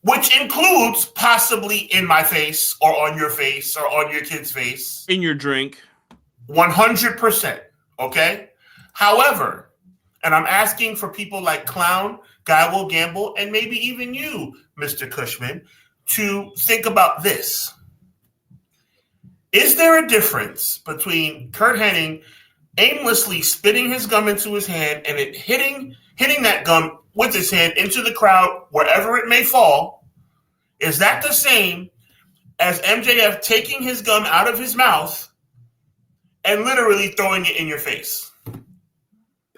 which includes possibly in my face or on your face or on your kid's face. In your drink. 100%. Okay? However, and I'm asking for people like Clown, Guy Will Gamble, and maybe even you, Mr. Cushman, to think about this. Is there a difference between Kurt Hennig aimlessly spitting his gum into his hand and it hitting that gum with his hand into the crowd wherever it may fall? Is that the same as MJF taking his gum out of his mouth and literally throwing it in your face?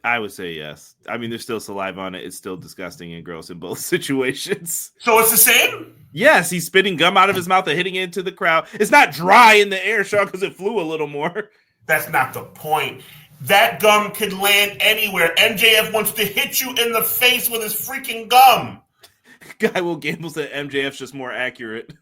I would say yes. I mean, there's still saliva on it. It's still disgusting and gross in both situations. So it's the same? Yes, he's spitting gum out of his mouth and hitting it into the crowd. It's not dry in the air, Sean, because it flew a little more. That's not the point. That gum could land anywhere. MJF wants to hit you in the face with his freaking gum. Guy Will Gamble said MJF's just more accurate.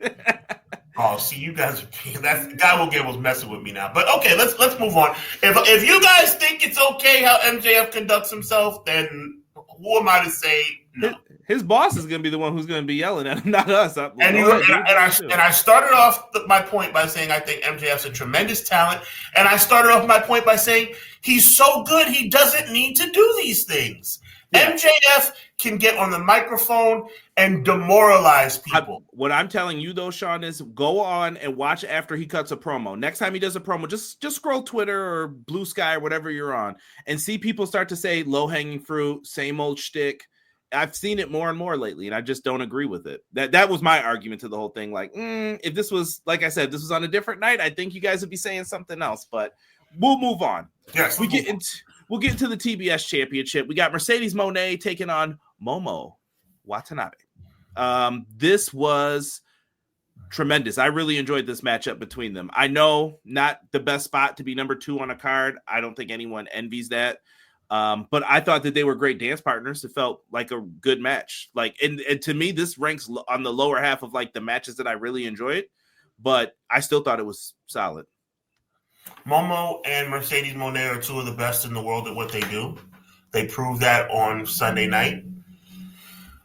Oh, see, you guys, that Guy Will Gamble's messing with me now. But okay, let's move on. If you guys think it's okay how MJF conducts himself, then who am I to say no? His boss is going to be the one who's going to be yelling at him, not us. I started off my point by saying I think MJF's a tremendous talent, and I started off my point by saying he's so good he doesn't need to do these things. Yeah. MJF can get on the microphone and demoralize people. What I'm telling you, though, Sean, is go on and watch after he cuts a promo. Next time he does a promo, just scroll Twitter or Blue Sky or whatever you're on and see people start to say low-hanging fruit, same old shtick. I've seen it more and more lately, and I just don't agree with it. That was my argument to the whole thing. Like, if this was, like I said, this was on a different night, I think you guys would be saying something else. But we'll move on. Yes, We'll get into the TBS Championship. We got Mercedes Moné taking on Momo Watanabe. This was tremendous. I really enjoyed this matchup between them. I know not the best spot to be number 2 on a card. I don't think anyone envies that. But I thought that they were great dance partners. It felt like a good match. Like, and to me, this ranks on the lower half of like the matches that I really enjoyed, but I still thought it was solid. Momo and Mercedes Moné are two of the best in the world at what they do. They proved that on Sunday night.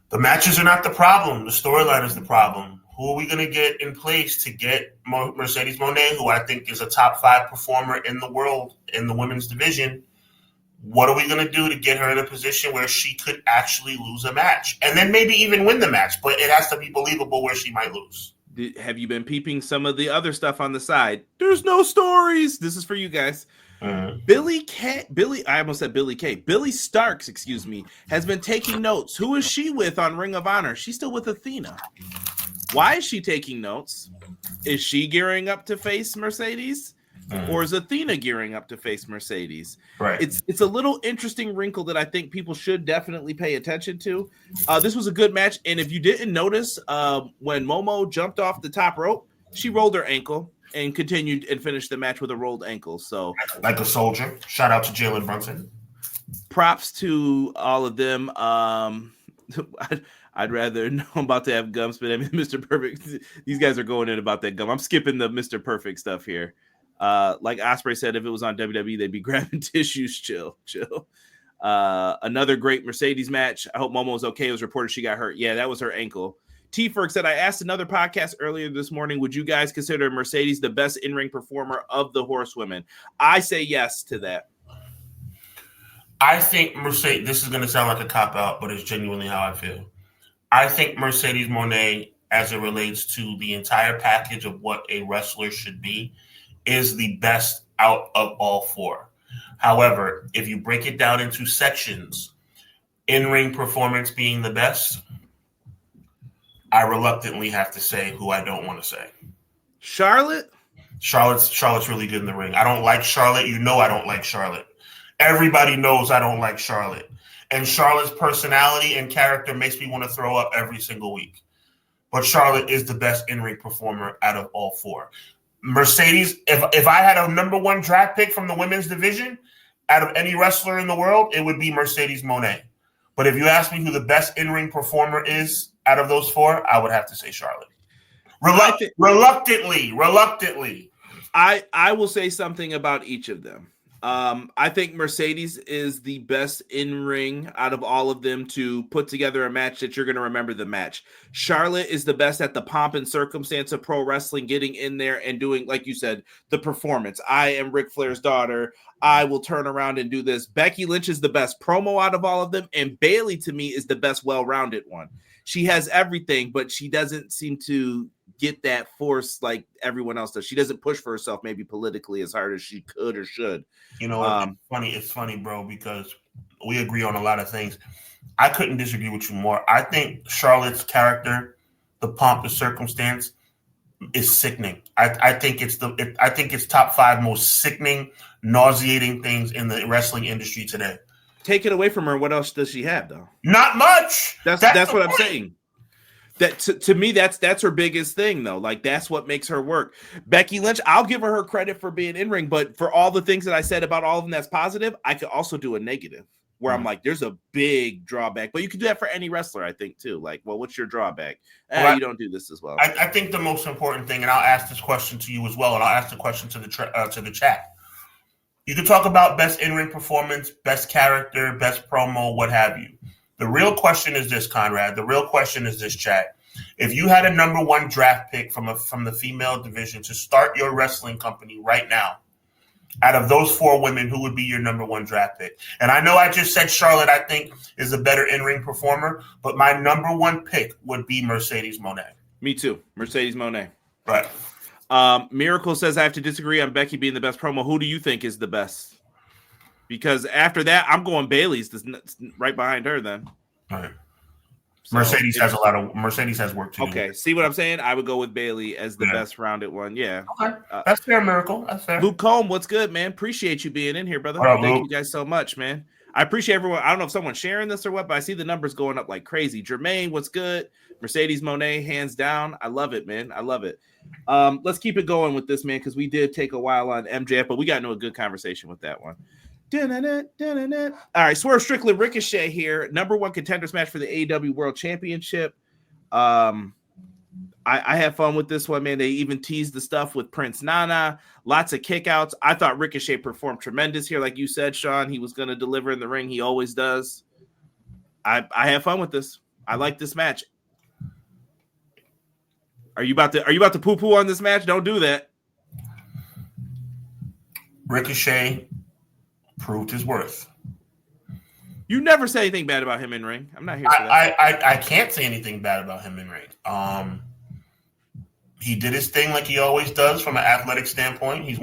The matches are not the problem. The storyline is the problem. Who are we going to get in place to get Mercedes Moné, who I think is a top 5 performer in the world in the women's division? What are we going to do to get her in a position where she could actually lose a match and then maybe even win the match? But it has to be believable where she might lose. Have you been peeping some of the other stuff on the side? There's no stories. This is for you guys. Billy Starks, has been taking notes. Who is she with on Ring of Honor? She's still with Athena. Why is she taking notes? Is she gearing up to face Mercedes? Or is Athena gearing up to face Mercedes? Right. It's a little interesting wrinkle that I think people should definitely pay attention to. This was a good match, and if you didn't notice, when Momo jumped off the top rope, she rolled her ankle and continued and finished the match with a rolled ankle. So, like a soldier. Shout out to Jalen Brunson. Props to all of them. I'd rather know I'm about to have gum spit at me, Mr. Perfect. These guys are going in about that gum. I'm skipping the Mr. Perfect stuff here. Like Ospreay said, if it was on WWE, they'd be grabbing tissues. Chill. Another great Mercedes match. I hope Momo was okay. It was reported she got hurt. Yeah, that was her ankle. T-Ferg said, I asked another podcast earlier this morning, would you guys consider Mercedes the best in-ring performer of the horsewomen? I say yes to that. I think Mercedes, this is going to sound like a cop-out, but it's genuinely how I feel. I think Mercedes Moné, as it relates to the entire package of what a wrestler should be, is the best out of all 4. However, if you break it down into sections, in-ring performance being the best, I reluctantly have to say who I don't want to say. Charlotte? Charlotte's really good in the ring. I don't like Charlotte. You know I don't like Charlotte. Everybody knows I don't like Charlotte. And Charlotte's personality and character makes me want to throw up every single week. But Charlotte is the best in-ring performer out of all four. Mercedes, if I had a number one draft pick from the women's division out of any wrestler in the world, it would be Mercedes Moné. But if you ask me who the best in-ring performer is out of those four, I would have to say Charlotte. Reluctantly. I will say something about each of them. I think Mercedes is the best in-ring out of all of them to put together a match that you're going to remember the match. Charlotte is the best at the pomp and circumstance of pro wrestling, getting in there and doing, like you said, the performance. I am Ric Flair's daughter. I will turn around and do this. Becky Lynch is the best promo out of all of them, and Bayley, to me, is the best well-rounded one. She has everything, but she doesn't seem to get that force like everyone else does. She doesn't push for herself maybe politically as hard as she could or should. You know, it's funny, bro, because we agree on a lot of things. I couldn't disagree with you more. I think Charlotte's character, the pomp, the circumstance, is sickening. I think it's top 5 most sickening, nauseating things in the wrestling industry today. Take it away from her. What else does she have, though? Not much. That's what I'm saying. That to me, that's her biggest thing, though. Like, that's what makes her work. Becky Lynch, I'll give her credit for being in ring, but for all the things that I said about all of them that's positive, I could also do a negative where I'm like, there's a big drawback. But you can do that for any wrestler, I think, too. Like, well, what's your drawback? You don't do this as well. I think the most important thing, and I'll ask this question to you as well, and I'll ask the question to the chat. You can talk about best in-ring performance, best character, best promo, what have you. The real question is this, Conrad. The real question is this, chat. If you had a number one draft pick from the female division to start your wrestling company right now, out of those 4 women, who would be your number one draft pick? And I know I just said Charlotte, I think, is a better in-ring performer, but my number one pick would be Mercedes Moné. Me too. Mercedes Moné. Right. Miracle says, I have to disagree on Becky being the best promo. Who do you think is the best? Because after that, I'm going Bayley's right behind her then. All right. So, Mercedes has work to do. Okay, see what I'm saying? I would go with Bayley as the best rounded one. Yeah. Okay. That's fair, Miracle. That's fair. Luke Combs, what's good, man? Appreciate you being in here, brother. Right, Thank you guys so much, man. I appreciate everyone. I don't know if someone's sharing this or what, but I see the numbers going up like crazy. Jermaine, what's good? Mercedes Moné, hands down. I love it, man. I love it. Let's keep it going with this, man, because we did take a while on MJF, but we got into a good conversation with that one. All right, Swerve Strickland Ricochet here, number one contenders match for the AEW World Championship. I had fun with this one, man. They even teased the stuff with Prince Nana, lots of kickouts. I thought Ricochet performed tremendous here, like you said, Sean. He was going to deliver in the ring. He always does. I had fun with this. I like this match. Are you about to poo-poo on this match? Don't do that. Ricochet proved his worth. You never say anything bad about him in ring. I'm not here for that. I can't say anything bad about him in ring. He did his thing like he always does from an athletic standpoint. He's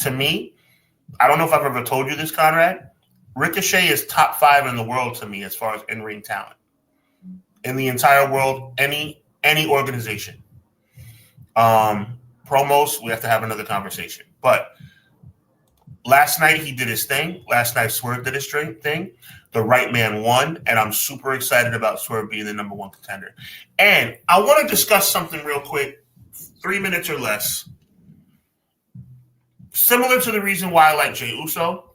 to me, I don't know if I've ever told you this, Conrad. Ricochet is top 5 in the world to me as far as in-ring talent. In the entire world, any organization. Promos, we have to have another conversation. But last night, he did his thing. Last night, Swerve did his thing. The right man won, and I'm super excited about Swerve being the number one contender. And I want to discuss something real quick, 3 minutes or less. Similar to the reason why I like Jey Uso,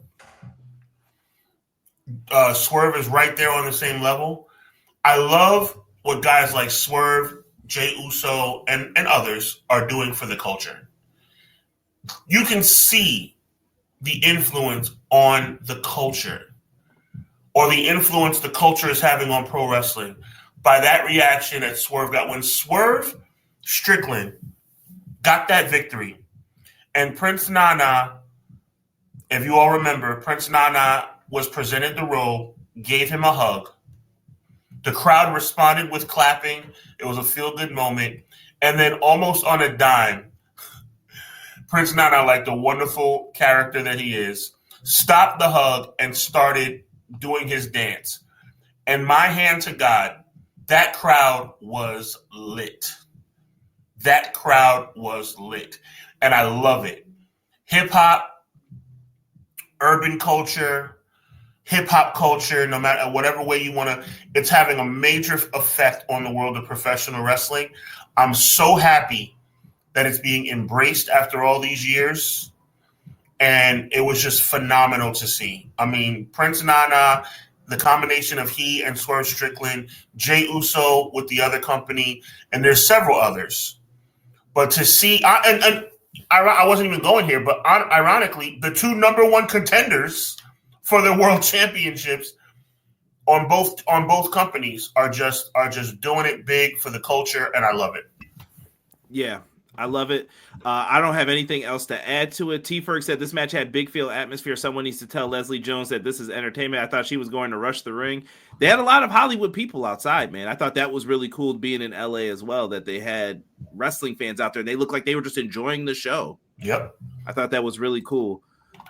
Swerve is right there on the same level. I love what guys like Swerve, Jey Uso, and others are doing for the culture. You can see the influence on the culture or the influence the culture is having on pro wrestling by that reaction that Swerve got. When Swerve Strickland got that victory and Prince Nana, if you all remember, Prince Nana was presented the robe, gave him a hug. The crowd responded with clapping. It was a feel-good moment. And then almost on a dime, Prince Nana, like the wonderful character that he is, stopped the hug and started doing his dance. And my hand to God, that crowd was lit. That crowd was lit. and I love it. Hip hop, urban culture, hip hop culture, no matter whatever way you want to, it's having a major effect on the world of professional wrestling. I'm so happy that it's being embraced after all these years. And it was just phenomenal to see. I mean, Prince Nana, the combination of he and Swerve Strickland, Jey Uso with the other company, and there's several others. But to see, and I wasn't even going here, but ironically, the two number one contenders for the world championships on both companies are just doing it big for the culture, and I love it. Yeah, I love it. I don't have anything else to add to it. T-Ferg said this match had big field atmosphere. Someone needs to tell Leslie Jones that this is entertainment. I thought she was going to rush the ring. They had a lot of Hollywood people outside, man. I thought that was really cool being in LA as well, that they had wrestling fans out there. They looked like they were just enjoying the show. Yep. I thought that was really cool.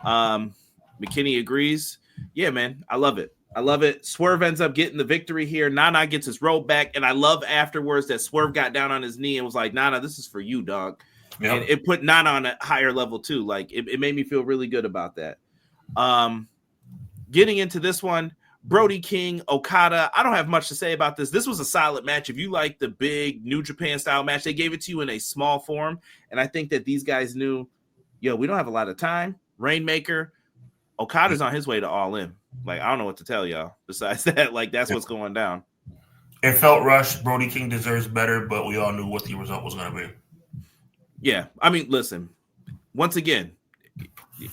McKinney agrees. Yeah, man. I love it. I love it. Swerve ends up getting the victory here. Nana gets his robe back. And I love afterwards that Swerve got down on his knee and was like, Nana, this is for you, dog. Yep. And it put Nana on a higher level too. Like it made me feel really good about that. Getting into this one, Brody King, Okada. I don't have much to say about this. This was a solid match. If you like the big New Japan style match, they gave it to you in a small form. And I think that these guys knew, we don't have a lot of time. Rainmaker, Okada's on his way to All In. Like, I don't know what to tell y'all. Besides that, like, that's what's going down. It felt rushed. Brody King deserves better, but we all knew what the result was going to be. Yeah. I mean, listen, once again,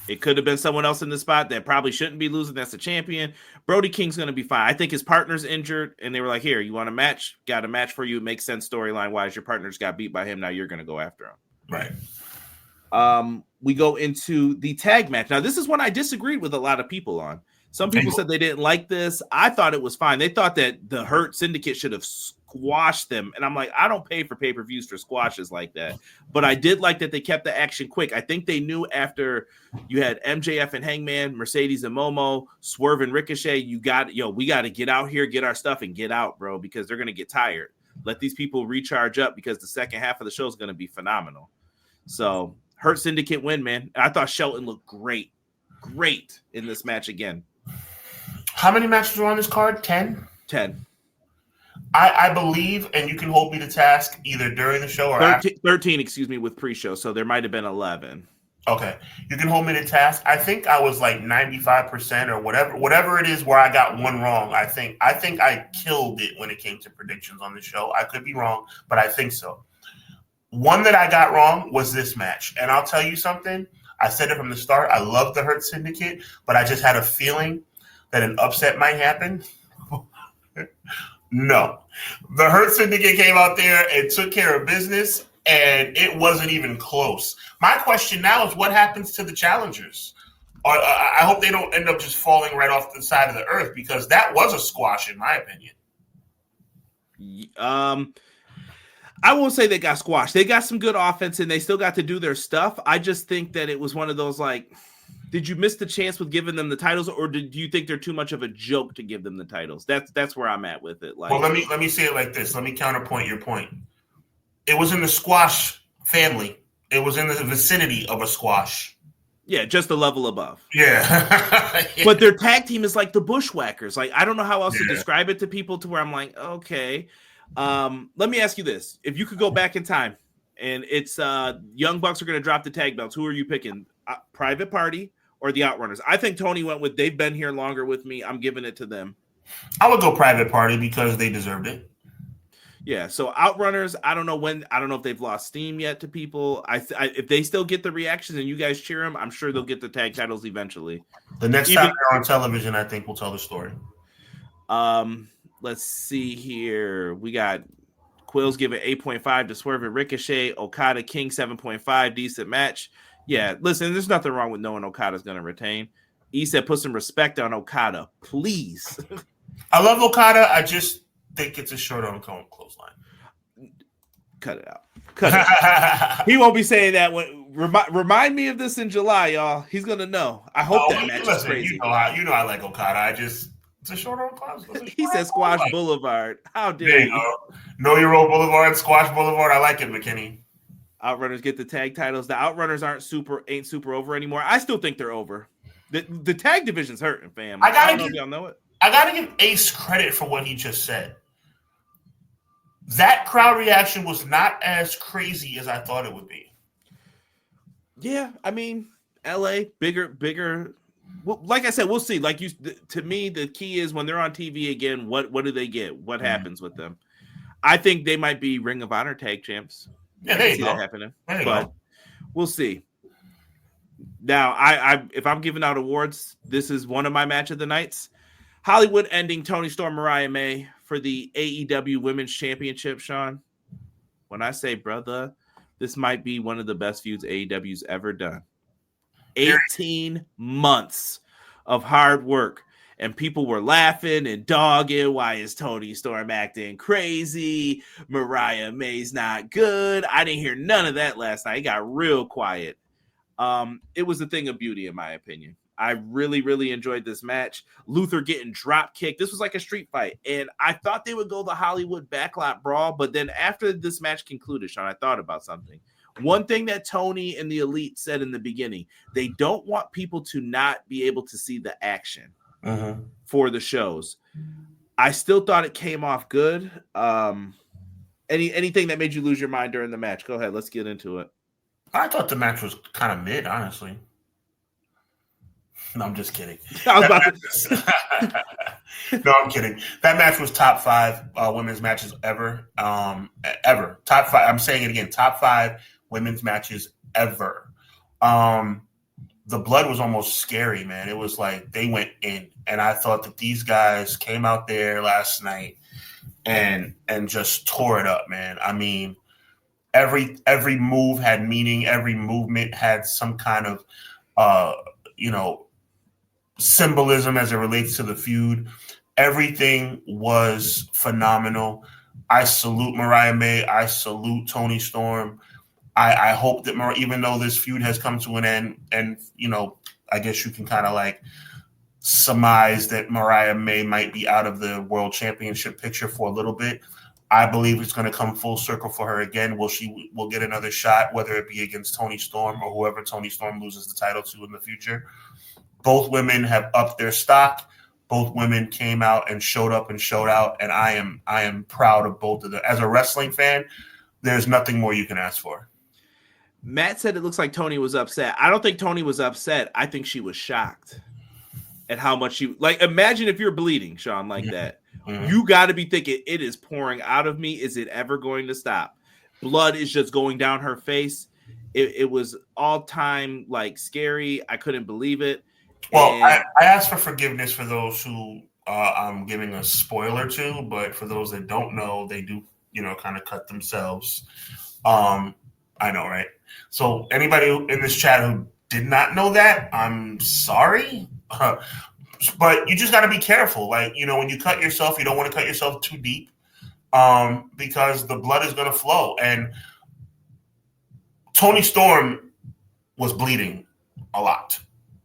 it could have been someone else in the spot that probably shouldn't be losing. That's the champion. Brody King's going to be fine. I think his partner's injured, and they were like, here, you want a match? Got a match for you. It makes sense storyline-wise. Your partner's got beat by him. Now you're going to go after him. Right. We go into the tag match. Now, this is one I disagreed with a lot of people on. Some people said they didn't like this. I thought it was fine. They thought that the Hurt Syndicate should have squashed them. And I'm like, I don't pay for pay-per-views for squashes like that. But I did like that they kept the action quick. I think they knew after you had MJF and Hangman, Mercedes and Momo, Swerve and Ricochet, we got to get out here, get our stuff, and get out, bro, because they're going to get tired. Let these people recharge up because the second half of the show is going to be phenomenal. So Hurt Syndicate win, man. I thought Shelton looked great in this match again. How many matches were on this card? 10? 10. I believe, and you can hold me to task either during the show or 13, after. 13, with pre-show, so there might have been 11. Okay. You can hold me to task. I think I was like 95% or whatever it is where I got one wrong. I think I killed it when it came to predictions on the show. I could be wrong, but I think so. One that I got wrong was this match, and I'll tell you something. I said it from the start. I love the Hurt Syndicate, but I just had a feeling that an upset might happen. No. The Hurt Syndicate came out there and took care of business, and it wasn't even close. My question now is what happens to the challengers? I hope they don't end up just falling right off the side of the earth, because that was a squash, in my opinion. I won't say they got squashed. They got some good offense, and they still got to do their stuff. I just think that it was one of those, like, did you miss the chance with giving them the titles, or do you think they're too much of a joke to give them the titles? That's where I'm at with it. Like, well, let me say it like this. Let me counterpoint your point. It was in the squash family. It was in the vicinity of a squash. Yeah, just a level above. Yeah. But their tag team is like the Bushwhackers. Like, I don't know how else to describe it to people to where I'm like, okay. Let me ask you this. If you could go back in time and it's Young Bucks are going to drop the tag belts, who are you picking? Private Party or the Outrunners? I think Tony went with, they've been here longer with me. I'm giving it to them. I would go Private Party because they deserved it. Yeah, so Outrunners, I don't know if they've lost steam yet to people. If they still get the reactions and you guys cheer them, I'm sure they'll get the tag titles eventually. The next time they're on television, I think we'll tell the story. Let's see here. We got Quills giving 8.5 to Swerve and Ricochet. Okada King 7.5. Decent match. Yeah, listen, there's nothing wrong with knowing Okada's going to retain. E said put some respect on Okada, please. I love Okada. I just think it's a short on clothesline. Cut it out. Cut it out. He won't be saying that. Remind me of this in July, y'all. He's going to know. I hope that match is crazy. You know I like Okada. It's a short on clothesline. He said Squash Boulevard. How dare you? Know Your Role Boulevard, Squash Boulevard. I like it, McKinney. Outrunners get the tag titles. The Outrunners ain't super over anymore. I still think they're over. The tag division's hurting, fam. I don't know if y'all know it. I gotta give Ace credit for what he just said. That crowd reaction was not as crazy as I thought it would be. Yeah, I mean, LA, bigger. Well, like I said, we'll see. Like to me, the key is when they're on TV again, what do they get? What happens with them? I think they might be Ring of Honor tag champs. Yeah, I there can you see go. that happening. There you But go. we'll see. Now, I if I'm giving out awards, this is one of my match of the nights. Hollywood ending Toni Storm, Mariah May for the AEW Women's Championship, Sean. When I say, brother, this might be one of the best feuds AEW's ever done. 18 months of hard work, and people were laughing and dogging. Why is Toni Storm acting crazy? Mariah May's not good. I didn't hear none of that last night. It got real quiet. It was a thing of beauty, in my opinion. I really, really enjoyed this match. Luther getting drop kicked. This was like a street fight. And I thought they would go the Hollywood backlot brawl. But then after this match concluded, Sean, I thought about something. One thing that Tony and the Elite said in the beginning, they don't want people to not be able to see the action for the shows. I still thought it came off good. Anything that made you lose your mind during the match? Go ahead. Let's get into it. I thought the match was kind of mid, honestly. No, I'm just kidding. No, I'm kidding. That match was top 5 women's matches ever. Ever. Top 5. I'm saying it again. Top 5 women's matches ever. The blood was almost scary, man. It was like they went in. And I thought that these guys came out there last night and just tore it up, man. I mean, every move had meaning. Every movement had some kind of symbolism as it relates to the feud. Everything was phenomenal. I salute Mariah May. I salute Toni Storm. I hope that even though this feud has come to an end, and I guess you can kind of like surmise that Mariah May might be out of the world championship picture for a little bit. I believe it's going to come full circle for her again. Will get another shot, whether it be against Toni Storm or whoever Toni Storm loses the title to in the future. Both women have upped their stock. Both women came out and showed up and showed out, and I am proud of both of them. As a wrestling fan, there's nothing more you can ask for. Matt said it looks like Toni was upset. I don't think Toni was upset. I think she was shocked at how much she imagine if you're bleeding, Sean, like that. You got to be thinking, it is pouring out of me. Is it ever going to stop? Blood is just going down her face. It was all time scary. I couldn't believe it. Well, I ask for forgiveness for those who I'm giving a spoiler to, but for those that don't know, they do, kind of cut themselves. I know, right? So anybody in this chat who did not know that, I'm sorry. But you just got to be careful. When you cut yourself, you don't want to cut yourself too deep because the blood is going to flow. And Toni Storm was bleeding a lot.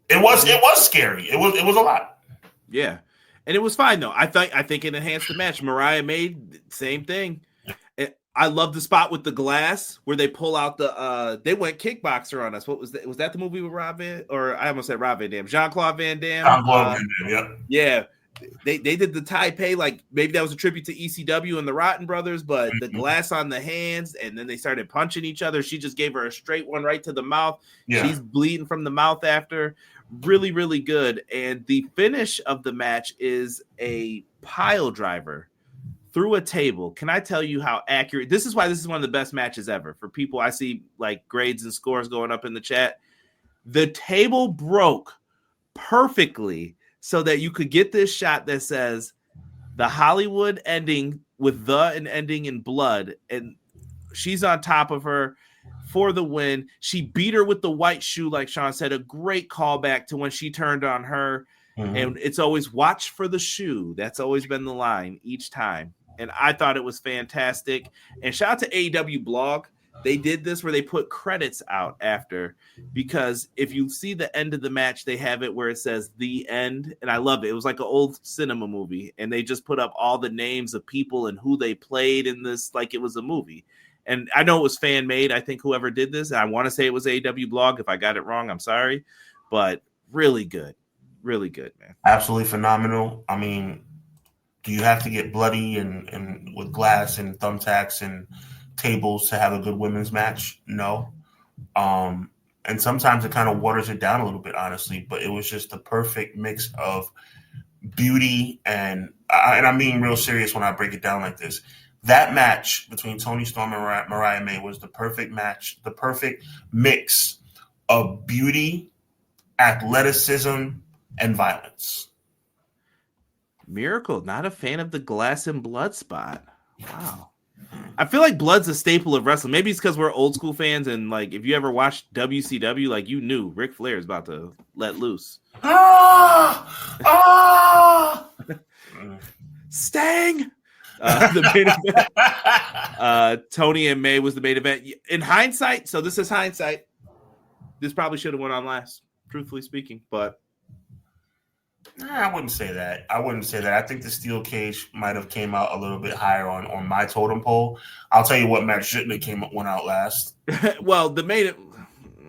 It was scary. It was a lot. Yeah. And it was fine though. I think it enhanced the match. Mariah made same thing. I love the spot with the glass where they pull out they went kickboxer on us. What was that? Was that the movie with Rob Van, or I almost said Rob Van Dam, Jean-Claude Van Damme? Jean-Claude Van Damme, yeah. They did the Taipei, maybe that was a tribute to ECW and the Rotten Brothers, but the glass on the hands, and then they started punching each other. She just gave her a straight one right to the mouth. Yeah. She's bleeding from the mouth after. Really, really good. And the finish of the match is a pile driver through a table. Can I tell you how accurate? This is why this is one of the best matches ever. For people, I see grades and scores going up in the chat. The table broke perfectly so that you could get this shot that says the Hollywood ending with and ending in blood. And she's on top of her for the win. She beat her with the white shoe, like Sean said, a great callback to when she turned on her. And it's always watch for the shoe. That's always been the line each time. And I thought it was fantastic. And shout out to AEW Blog. They did this where they put credits out after, because if you see the end of the match, they have it where it says the end. And I love it. It was like an old cinema movie. And they just put up all the names of people and who they played in this, like it was a movie. And I know it was fan made. I think whoever did this, I want to say it was AEW blog. If I got it wrong, I'm sorry, but really good, man. Absolutely phenomenal. I mean, do you have to get bloody and with glass and thumbtacks and tables to have a good women's match? No. And sometimes it kind of waters it down a little bit, honestly. But it was just the perfect mix of beauty and I'm being real serious when I break it down like this. That match between Toni Storm and Mariah May was the perfect match, the perfect mix of beauty, athleticism, and violence. Miracle, not a fan of the glass and blood spot. Wow. I feel like blood's a staple of wrestling. Maybe it's because we're old school fans, and like if you ever watched WCW, like you knew Ric Flair is about to let loose. Stang. The main event. Tony and May was the main event. In hindsight, so this is hindsight. This probably should have went on last, truthfully speaking, but. I wouldn't say that. I think the steel cage might have came out a little bit higher on my totem pole. I'll tell you what match shouldn't have went out last. Well, the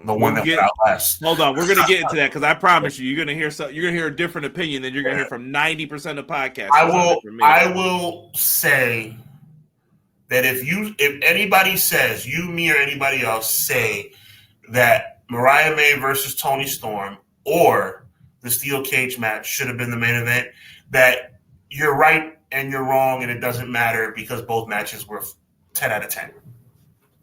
one that went out last. Hold on, we're gonna get into that because I promise you're gonna hear a different opinion than you're gonna hear from 90% of podcasts. I will say that if anybody says, you, me, or anybody else say that Mariah May versus Toni Storm or the steel cage match should have been the main event, that you're right and you're wrong and it doesn't matter because both matches were 10 out of 10.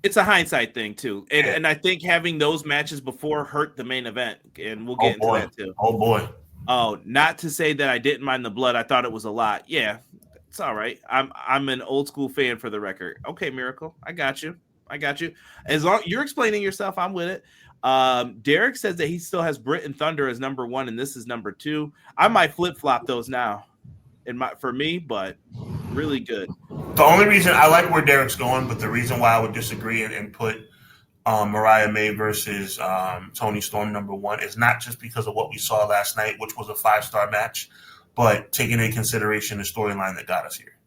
It's a hindsight thing too. And I think having those matches before hurt the main event, and we'll get into that too. Oh boy. Oh, not to say that I didn't mind the blood. I thought it was a lot. Yeah, it's all right. I'm an old school fan for the record. Okay, Miracle. I got you. As long you're explaining yourself, I'm with it. Derek says that he still has Britt and Thunder as number 1, and this is number 2. I might flip flop those now, for me, but really good. The only reason I like where Derek's going, but the reason why I would disagree and put Mariah May versus Toni Storm number 1 is not just because of what we saw last night, which was a 5-star match, but taking into consideration the storyline that got us here.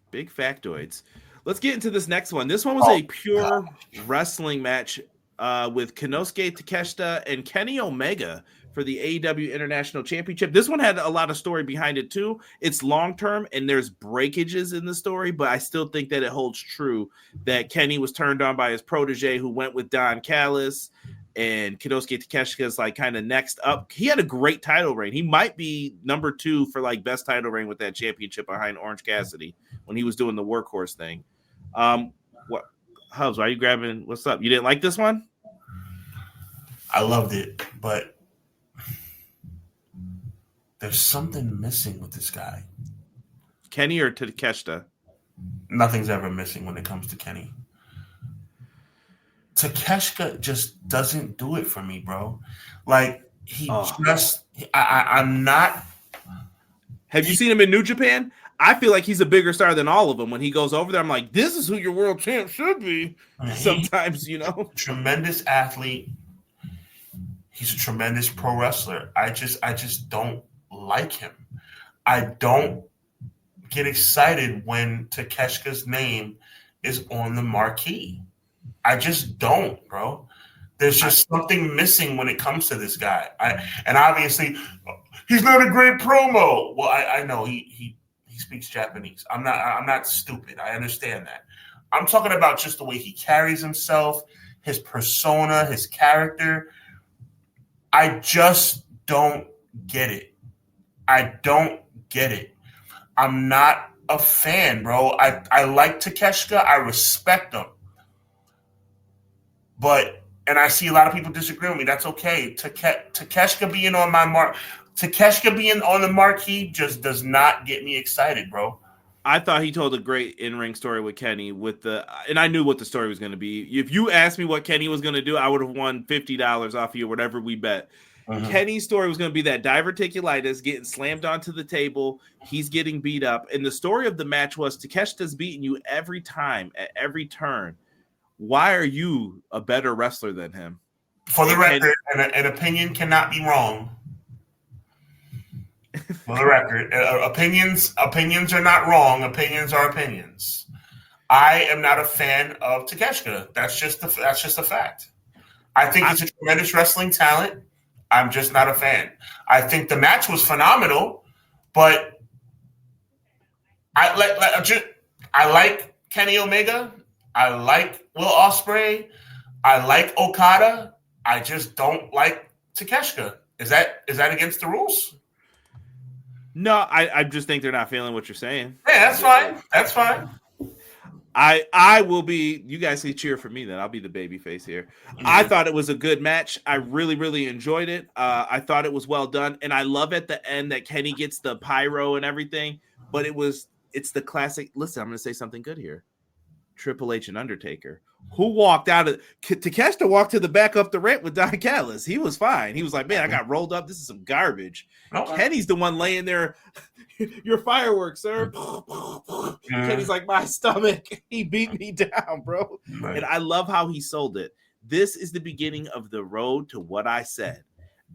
Big factoids. Let's get into this next one. This one was a pure wrestling match. With Konosuke Takeshita and Kenny Omega for the AEW International Championship. This one had a lot of story behind it too. It's long-term and there's breakages in the story, but I still think that it holds true that Kenny was turned on by his protege who went with Don Callis, and Konosuke Takeshita is like kind of next up. He had a great title reign. He might be number 2 for like best title reign with that championship behind Orange Cassidy when he was doing the workhorse thing. What Hubs, why are you grabbing? What's up? You didn't like this one? I loved it, but there's something missing with this guy. Kenny or Takeshita? Nothing's ever missing when it comes to Kenny. Takeshita just doesn't do it for me, bro. Like, I'm not. Have you seen him in New Japan? I feel like he's a bigger star than all of them. When he goes over there, I'm like, this is who your world champ should be. Sometimes, Tremendous athlete. He's a tremendous pro wrestler. I just don't like him. I don't get excited when Takeshita's name is on the marquee. I just don't, bro. There's just something missing when it comes to this guy. And obviously, he's not a great promo. Well, I know he speaks Japanese. I'm not stupid. I understand that. I'm talking about just the way he carries himself, his persona, his character. I just don't get it. I'm not a fan, bro. I like Takeshita. I respect him. And I see a lot of people disagree with me. That's okay. Takeshita being on the marquee just does not get me excited, bro. I thought he told a great in-ring story with Kenny and I knew what the story was going to be. If you asked me what Kenny was going to do, I would have won $50 off you, whatever we bet. Mm-hmm. Kenny's story was going to be that diverticulitis, getting slammed onto the table. He's getting beat up. And the story of the match was Takeshita's beating you every time, at every turn. Why are you a better wrestler than him? For the record, an opinion cannot be wrong. For the record, opinions are not wrong. Opinions are opinions. I am not a fan of Takeshita. That's just a fact. I think he's a tremendous wrestling talent. I'm just not a fan. I think the match was phenomenal, but I like Kenny Omega. I like Will Ospreay. I like Okada. I just don't like Takeshita. Is that against the rules? No, I just think they're not feeling what you're saying. Yeah, that's fine. That's fine. I will be. You guys can cheer for me then. I'll be the baby face here. Mm-hmm. I thought it was a good match. I really, really enjoyed it. I thought it was well done, and I love at the end that Kenny gets the pyro and everything. But it's the classic. Listen, I'm going to say something good here. Triple H and Undertaker, who walked out of Takeshita walked to the back up the ramp with Don Callis. He was fine. He was like, man, I got rolled up. This is some garbage. Okay. Kenny's the one laying there. Your fireworks, sir. Kenny's like, my stomach. He beat me down, bro. Right. And I love how he sold it. This is the beginning of the road to what I said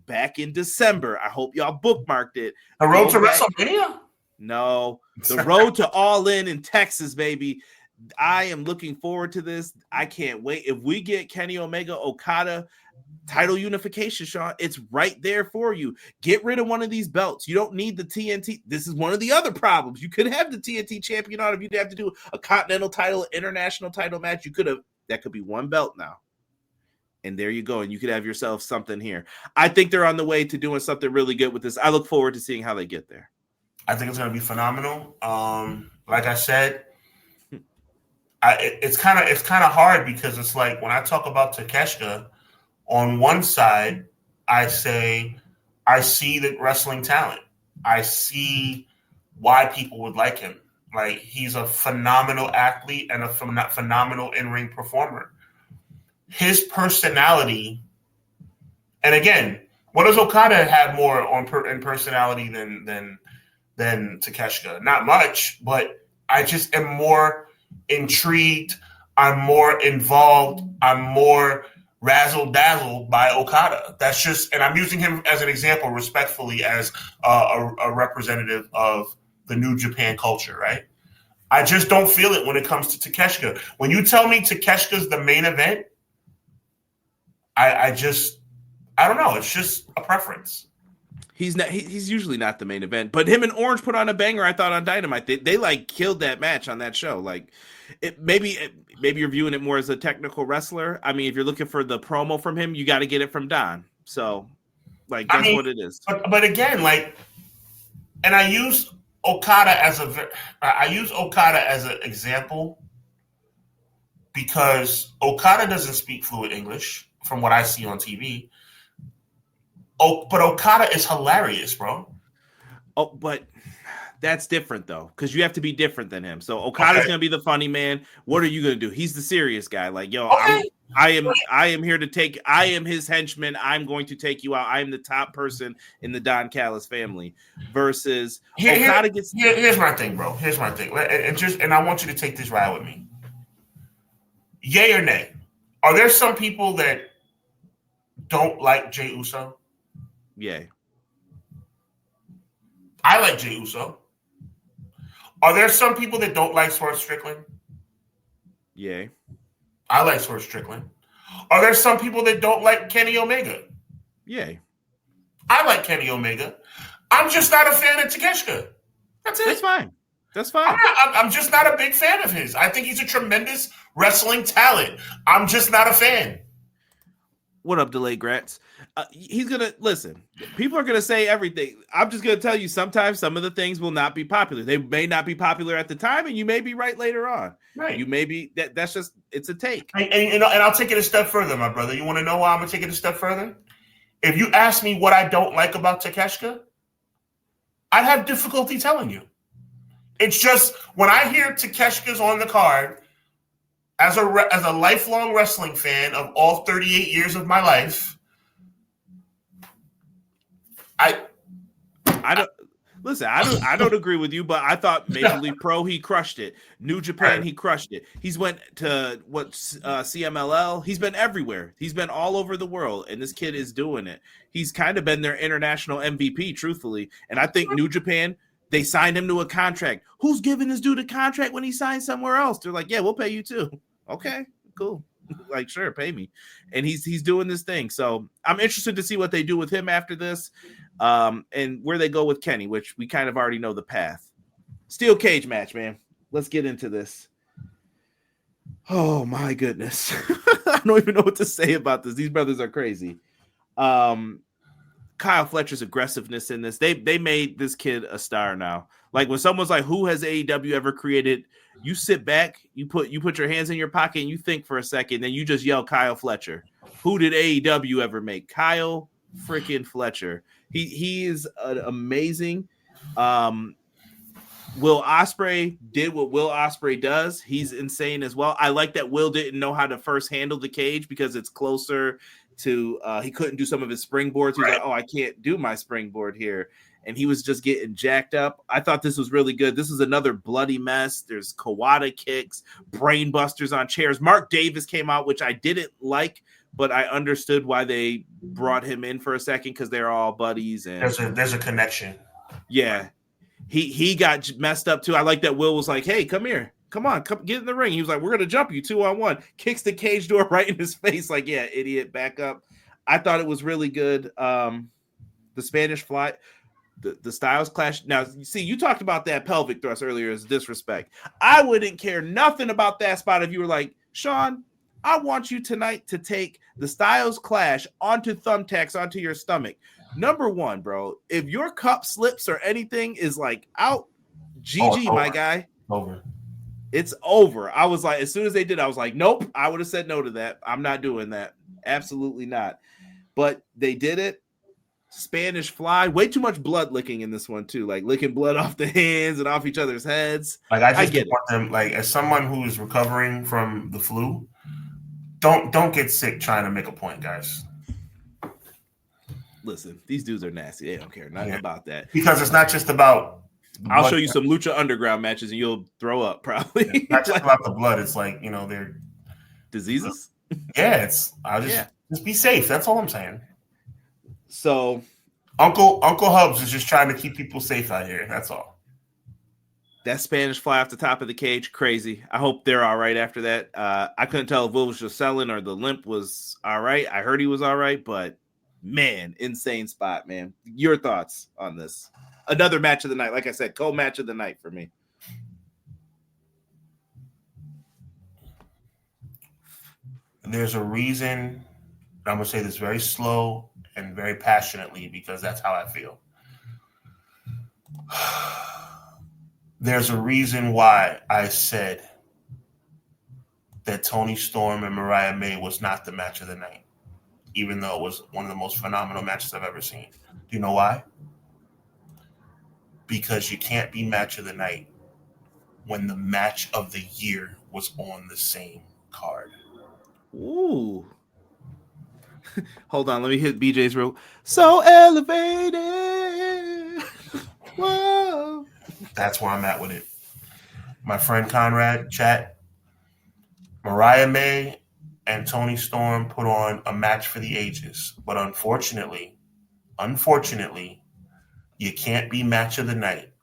back in December. I hope y'all bookmarked it. The road to WrestleMania? No, the road to All In Texas, baby. I am looking forward to this. I can't wait. If we get Kenny Omega Okada title unification, Sean, it's right there for you. Get rid of one of these belts. You don't need the TNT. This is one of the other problems. You could have the TNT champion on if you'd have to do a continental title, international title match. You could have. That could be one belt now. And there you go. And you could have yourself something here. I think they're on the way to doing something really good with this. I look forward to seeing how they get there. I think it's going to be phenomenal. Like I said, it's kind of hard because it's like when I talk about Takeshita, on one side, I say I see the wrestling talent. I see why people would like him. Like he's a phenomenal athlete and a phenomenal in-ring performer. His personality, and again, what does Okada have more in personality than Takeshita? Not much, but I just am more intrigued. I'm more involved. I'm more razzle-dazzled by Okada. That's just, and I'm using him as an example respectfully as a representative of the New Japan culture, right? I just don't feel it when it comes to Takeshita. When you tell me Takeshita's the main event, I don't know. It's just a preference. He's not. He's usually not the main event, but him and Orange put on a banger. I thought on Dynamite, they like killed that match on that show. Like, maybe you're viewing it more as a technical wrestler. I mean, if you're looking for the promo from him, you got to get it from Don. So, like, that's what it is. But again, like, and I use Okada as an example because Okada doesn't speak fluent English from what I see on TV. Oh, but Okada is hilarious, bro. Oh, but that's different though, because you have to be different than him. So Okada's gonna be the funny man. What are you gonna do? He's the serious guy. Like, yo, I am here to take. I am his henchman. I'm going to take you out. I am the top person in the Don Callis family. Versus Okada gets. Here's my thing, bro. Here's my thing, and I want you to take this ride with me. Yay or nay? Are there some people that don't like Jey Uso? Yay. I like Jey Uso. Are there some people that don't like Swerve Strickland? Yay. I like Swerve Strickland. Are there some people that don't like Kenny Omega? Yay. I like Kenny Omega. I'm just not a fan of Takeshita. That's it. That's fine. That's fine. I'm just not a big fan of his. I think he's a tremendous wrestling talent. I'm just not a fan. What up, Delay Grats? He's going to listen. People are going to say everything. I'm just going to tell you sometimes some of the things will not be popular. They may not be popular at the time, and you may be right later on. Right. You may be that's just it's a take. And I'll take it a step further, my brother. You want to know why I'm going to take it a step further? If you ask me what I don't like about Takeshita, I'd have difficulty telling you. It's just when I hear Takeshita's on the card, as a lifelong wrestling fan of all 38 years of my life, I don't agree with you, but I thought Major League Pro, he crushed it. New Japan, he crushed it. He's went to CMLL. He's been everywhere. He's been all over the world, and this kid is doing it. He's kind of been their international MVP, truthfully. And I think New Japan They signed him to a contract. Who's giving this dude a contract when he signed somewhere else? They're like, yeah, we'll pay you too. Okay, cool. Like, sure, pay me. And he's doing this thing. So I'm interested to see what they do with him after this, and where they go with Kenny, which we kind of already know the path. Steel cage match, man. Let's get into this. Oh my goodness. I don't even know what to say about this. These brothers are crazy. Kyle Fletcher's aggressiveness in this, they made this kid a star now. Like when someone's like, who has AEW ever created? You sit back, you put your hands in your pocket and you think for a second, then you just yell Kyle Fletcher. Who did AEW ever make? Kyle freaking Fletcher. He is an amazing. Will Ospreay did what Will Ospreay does. He's insane as well. I like that Will didn't know how to first handle the cage because it's closer to he couldn't do some of his springboards. He's like, oh, I can't do my springboard here. And he was just getting jacked up. I thought this was really good. This is another bloody mess. There's Kawada kicks, brain busters on chairs. Mark Davis came out, which I didn't like, but I understood why they brought him in for a second because they're all buddies. And there's a connection. Yeah. He got messed up too. I like that Will was like, hey, come here. Come on, come get in the ring. He was like, we're going to jump you 2-on-1. Kicks the cage door right in his face. Like, yeah, idiot, back up. I thought it was really good. The Spanish Fly, the Styles Clash. Now, see, you talked about that pelvic thrust earlier as disrespect. I wouldn't care nothing about that spot if you were like, Sean, I want you tonight to take the Styles Clash onto thumbtacks onto your stomach. Number one, bro, if your cup slips or anything is like out, GG, my guy. Over. It's over. I was like, as soon as they did, I was like, nope, I would have said no to that. I'm not doing that. Absolutely not. But they did it. Spanish Fly. Way too much blood licking in this one, too. Like licking blood off the hands and off each other's heads. Like, I just want them, like, as someone who is recovering from the flu, don't get sick trying to make a point, guys. Listen, these dudes are nasty. They don't care nothing about that. Because it's not just about I'll show you some Lucha Underground matches and you'll throw up probably. It's not just about the blood. It's like, they're diseases. Yeah, just be safe. That's all I'm saying. So Uncle Hubbs is just trying to keep people safe out here. That's all. That Spanish Fly off the top of the cage, crazy. I hope they're all right after that. I couldn't tell if Will was just selling or the limp was all right. I heard he was all right, but man, insane spot, man. Your thoughts on this? Another match of the night. Like I said, co-match of the night for me. There's a reason. I'm going to say this very slow and very passionately because that's how I feel. There's a reason why I said that Toni Storm and Mariah May was not the match of the night, even though it was one of the most phenomenal matches I've ever seen. Do you know why? Because you can't be match of the night when the match of the year was on the same card. Ooh. Hold on, let me hit BJ's real. So elevated. Whoa. That's where I'm at with it. My friend Conrad, chat, Mariah May and Toni Storm put on a match for the ages. But unfortunately, you can't be match of the night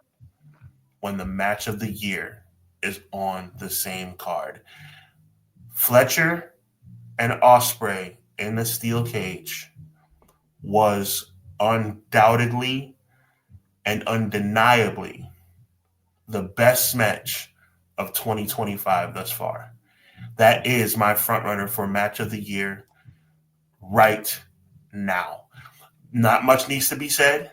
when the match of the year is on the same card. Fletcher and Ospreay in the steel cage was undoubtedly and undeniably the best match of 2025 thus far. That is my front runner for match of the year right now. Not much needs to be said.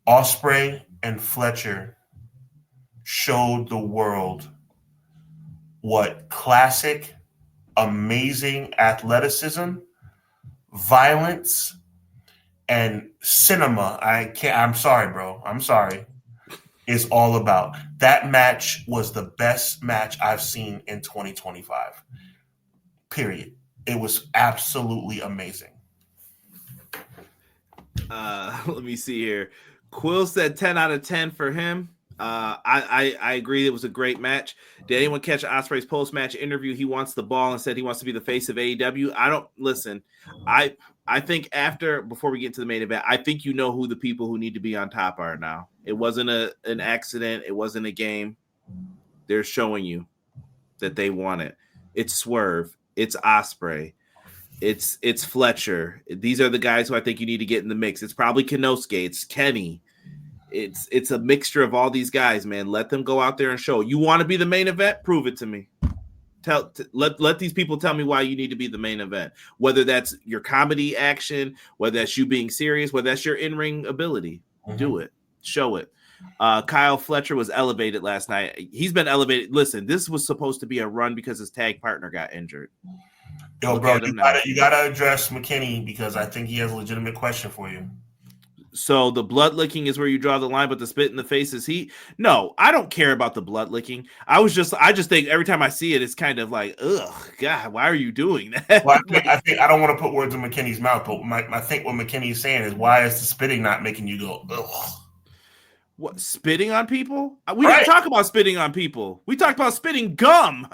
Ospreay and Fletcher showed the world what classic, amazing athleticism, violence, and cinema, I'm sorry, bro. I'm sorry, is all about. That match was the best match I've seen in 2025. Period. It was absolutely amazing. Let me see here. Quill said 10 out of 10 for him. I agree it was a great match. Did anyone catch Ospreay's post-match interview? He wants the ball and said he wants to be the face of AEW. I don't listen. I I think before we get to the main event, I think you know who the people who need to be on top are now. It wasn't an accident. It wasn't a game. They're showing you that they want it. It's Swerve. It's Ospreay. It's Fletcher. These are the guys who I think you need to get in the mix. It's probably Kenosuke. It's Kenny. It's a mixture of all these guys, man. Let them go out there and show. You want to be the main event? Prove it to me. Let these people tell me why you need to be the main event. Whether that's your comedy action, whether that's you being serious, whether that's your in-ring ability. Do it. Show it. Kyle Fletcher was elevated last night. He's been elevated. Listen, this was supposed to be a run because his tag partner got injured. Yo, bro, you gotta address McKinney because I think he has a legitimate question for you. So the blood licking is where you draw the line, but the spit in the face is he. No, I don't care about the blood licking. I just think every time I see it, it's kind of like, ugh, God, why are you doing that? Well, I think I don't want to put words in McKinney's mouth, but I think what McKinney is saying is, why is the spitting not making you go, ugh? What, spitting on people? We didn't talk about spitting on people. We talked about spitting gum.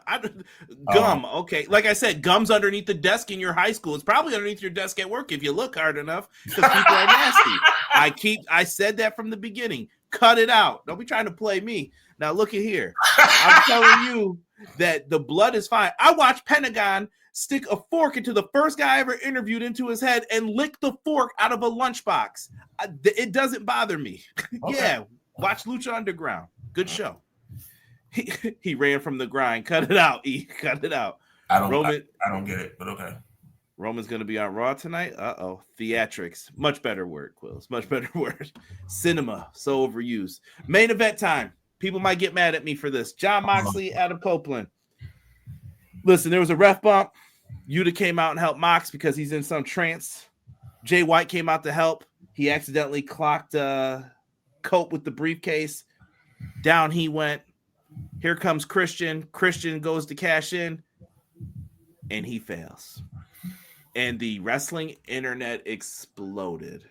Gum. Okay. Like I said, gum's underneath the desk in your high school. It's probably underneath your desk at work if you look hard enough because people are nasty. I said that from the beginning. Cut it out. Don't be trying to play me. Now look at here. I'm telling you that the blood is fine. I watched Pentagon stick a fork into the first guy I ever interviewed into his head and lick the fork out of a lunchbox. It doesn't bother me. Okay. Yeah. Watch Lucha Underground. Good show. He ran from the grind. Cut it out, E. Cut it out. I don't get it, but okay. Roman's going to be on Raw tonight. Uh-oh. Theatrics. Much better word, Quills. Much better word. Cinema. So overused. Main event time. People might get mad at me for this. Jon Moxley, Adam Copeland. Listen, there was a ref bump. Yuta came out and helped Mox because he's in some trance. Jay White came out to help. He accidentally clocked Cope with the briefcase. Down he went. Here comes Christian. Christian goes to cash in, and he fails. And the wrestling internet exploded.